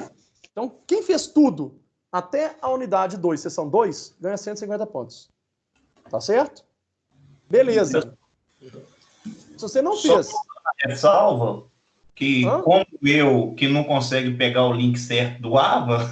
Então, quem fez tudo até a unidade 2, sessão 2, ganha 150 pontos. Tá certo? Beleza. Se você não fez... Ressalva que, como eu, que não consegue pegar o link certo do AVA,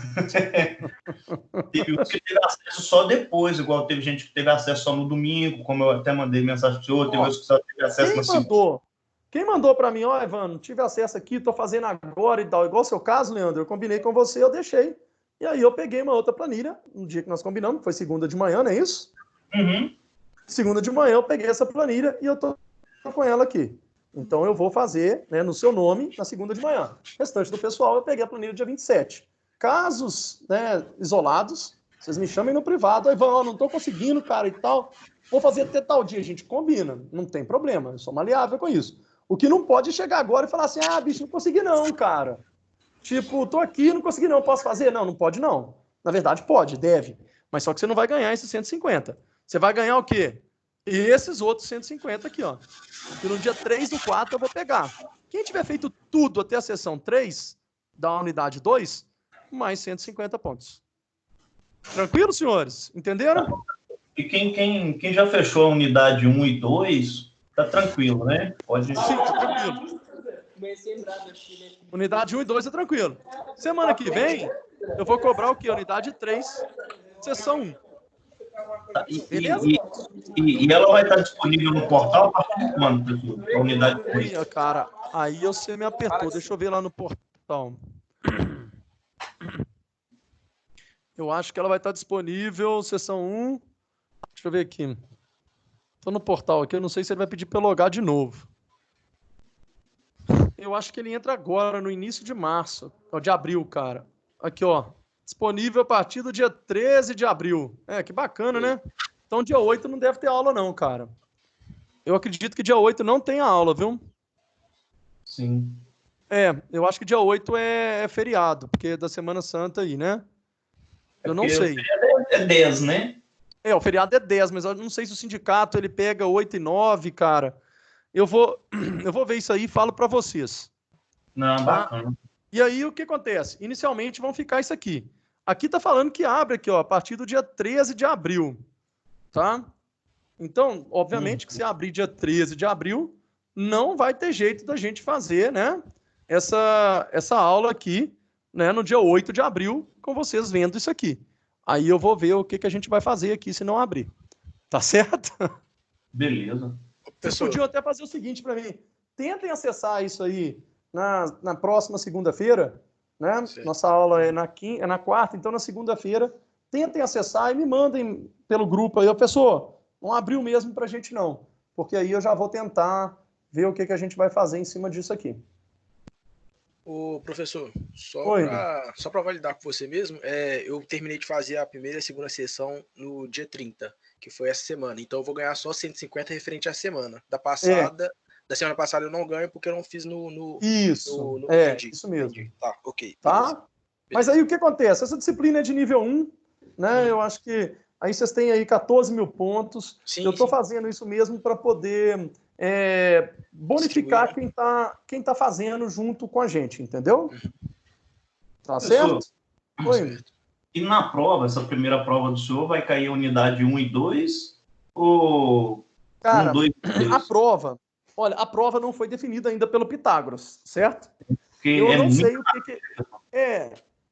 teve uns que teve acesso só depois, igual teve gente que teve acesso só no domingo, como eu até mandei mensagem para o senhor, teve outros que só teve acesso na segunda. Quem mandou para mim, ó, Ivan, tive acesso aqui, tô fazendo agora e tal, igual o seu caso, Leandro, eu combinei com você, eu deixei. E aí eu peguei uma outra planilha, no dia que nós combinamos, que foi segunda de manhã, não é isso? Segunda de manhã eu peguei essa planilha e eu tô com ela aqui. Então eu vou fazer, né, no seu nome na segunda de manhã. O restante do pessoal eu peguei a planilha dia 27. Casos, né, isolados, vocês me chamem no privado, aí Ivan, não tô conseguindo, cara, e tal. Vou fazer até tal dia, a gente combina, não tem problema, eu sou maleável com isso. O que não pode é chegar agora e falar assim, bicho, não consegui não, cara. Tipo, tô aqui, não consegui não, posso fazer? Não, não pode não. Na verdade, pode, deve. Mas só que você não vai ganhar esses 150. Você vai ganhar o quê? E esses outros 150 aqui, ó. Que no dia 3 do 4 eu vou pegar. Quem tiver feito tudo até a sessão 3, da unidade 2, mais 150 pontos. Tranquilo, senhores? Entenderam? E quem já fechou a unidade 1 e 2, tá tranquilo, né? Pode... Sim, tá tranquilo. Unidade 1 e 2 é tranquilo. Semana que vem, eu vou cobrar o quê? Unidade 3, sessão 1. Beleza? E ela vai estar disponível no portal a partir de quando, pessoal? A unidade 3. Cara, aí você me apertou. Deixa eu ver lá no portal. Eu acho que ela vai estar disponível, sessão 1. Deixa eu ver aqui. Estou no portal aqui, eu não sei se ele vai pedir para eu logar de novo. Eu acho que ele entra agora, no início de março. Ou de abril, cara. Aqui, ó. Disponível a partir do dia 13 de abril. Que bacana, né? Então, dia 8 não deve ter aula, não, cara. Eu acredito que dia 8 não tem aula, viu? Sim. Eu acho que dia 8 é feriado, porque é da Semana Santa aí, né? Eu não sei. O feriado é 10, né? O feriado é 10, mas eu não sei se o sindicato ele pega 8 e 9, cara. Eu vou ver isso aí e falo para vocês. Não, bacana. E aí, o que acontece? Inicialmente, vão ficar isso aqui. Aqui tá falando que abre aqui, ó, a partir do dia 13 de abril, tá? Então, obviamente que se abrir dia 13 de abril, não vai ter jeito da gente fazer, né, essa aula aqui, né, no dia 8 de abril, com vocês vendo isso aqui. Aí eu vou ver o que a gente vai fazer aqui se não abrir. Tá certo? Beleza. Vocês podiam até fazer o seguinte para mim. Tentem acessar isso aí na próxima segunda-feira, né? Sim. Nossa aula é na quarta, então na segunda-feira, tentem acessar e me mandem pelo grupo aí, pessoal, não abriu mesmo pra gente não, porque aí eu já vou tentar ver o que a gente vai fazer em cima disso aqui. Ô, professor, só para validar com você mesmo, eu terminei de fazer a primeira e a segunda sessão no dia 30, que foi essa semana, então eu vou ganhar só 150 referente à semana. Da semana passada eu não ganho porque eu não fiz no Isso, entendi. Isso mesmo. Entendi. Tá, ok. Tá? Beleza. Mas aí o que acontece? Essa disciplina é de nível 1, né? Eu acho que aí vocês têm aí 14 mil pontos. Sim, eu estou fazendo isso mesmo para poder bonificar quem tá fazendo junto com a gente, entendeu? Tá certo? Certo. E na prova, essa primeira prova do senhor, vai cair a unidade 1 e 2? Ou Cara, 1, 2 e 3? A prova não foi definida ainda pelo Pitágoras, certo? Porque eu não sei o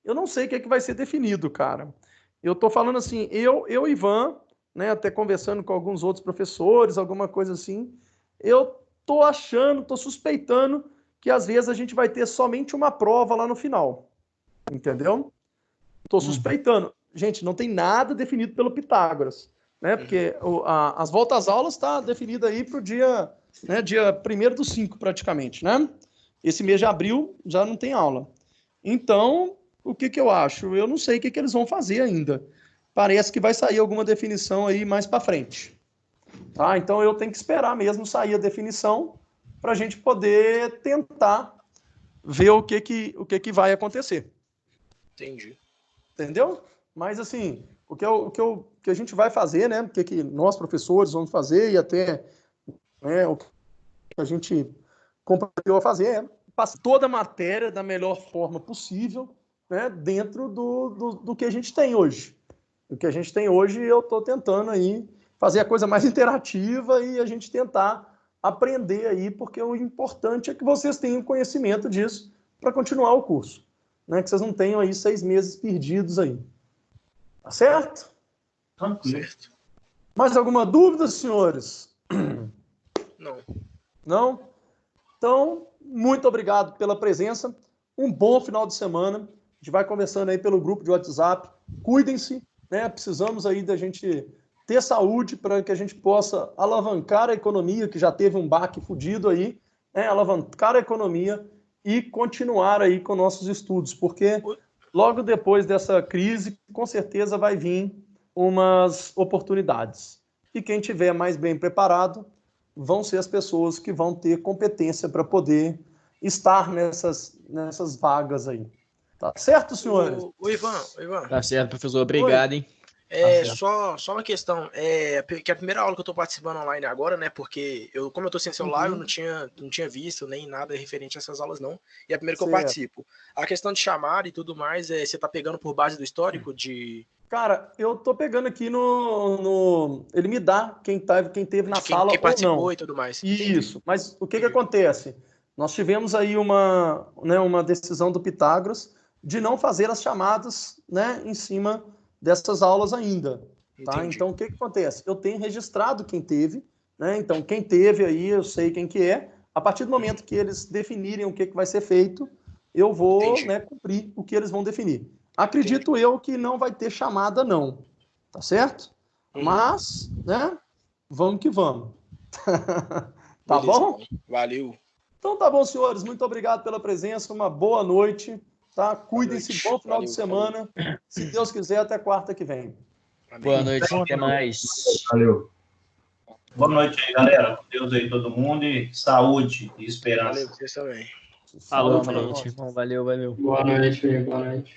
eu não sei o que vai ser definido, cara. Eu tô falando assim, eu e Ivan, né, até conversando com alguns outros professores, alguma coisa assim, eu tô suspeitando que às vezes a gente vai ter somente uma prova lá no final. Entendeu? Tô suspeitando. Gente, não tem nada definido pelo Pitágoras. né? Porque as voltas às aulas está definida aí para o dia 1º/5, praticamente, né? Esse mês de abril já não tem aula. Então, o que eu acho? Eu não sei o que eles vão fazer ainda. Parece que vai sair alguma definição aí mais para frente. Tá? Então, eu tenho que esperar mesmo sair a definição para a gente poder tentar ver o que vai acontecer. Entendi. Entendeu? Mas, assim, o que a gente vai fazer, né? O que nós, professores, vamos fazer e até o que a gente comprometeu a fazer é passar toda a matéria da melhor forma possível, né? Dentro do que a gente tem hoje. O que a gente tem hoje, eu estou tentando aí fazer a coisa mais interativa e a gente tentar aprender aí, porque o importante é que vocês tenham conhecimento disso para continuar o curso, né? Que vocês não tenham aí 6 meses perdidos aí. Tá certo? Certo. Mais alguma dúvida, senhores? Não. Não? Então, muito obrigado pela presença. Um bom final de semana. A gente vai conversando aí pelo grupo de WhatsApp. Cuidem-se, né? Precisamos aí da gente ter saúde para que a gente possa alavancar a economia, que já teve um baque fudido aí, né? Alavancar a economia e continuar aí com nossos estudos, porque logo depois dessa crise, com certeza vai vir umas oportunidades. E quem tiver mais bem preparado vão ser as pessoas que vão ter competência para poder estar nessas vagas aí. Tá certo, senhores? O Ivan. Tá certo, professor. Obrigado, hein? Só uma questão, que a primeira aula que eu tô participando online agora, né, porque como eu tô sem celular, eu não tinha visto nem nada referente a essas aulas, não, e é a primeira que eu participo. A questão de chamar e tudo mais, você tá pegando por base do histórico de... Cara, eu tô pegando aqui ele me dá quem teve na sala quem participou ou não. e tudo mais. Isso, mas o que acontece? Nós tivemos aí uma decisão do Pitágoras de não fazer as chamadas, né, em cima dessas aulas ainda. Tá? Então, o que acontece? Eu tenho registrado quem teve, né? Então, quem teve aí, eu sei quem que é. A partir do momento que eles definirem o que vai ser feito, eu vou, né, cumprir o que eles vão definir. Acredito eu que não vai ter chamada, não. Tá certo? Mas, né, vamos que vamos. Tá bom? Valeu. Então tá bom, senhores. Muito obrigado pela presença. Uma boa noite. Tá? Cuidem-se. Bom final de semana. Se Deus quiser, até quarta que vem. Boa noite. Até mais. Valeu. Boa noite aí, galera. Com Deus aí, todo mundo. E saúde e esperança. Valeu, vocês também. Falou, gente. Valeu. Boa noite. Boa noite.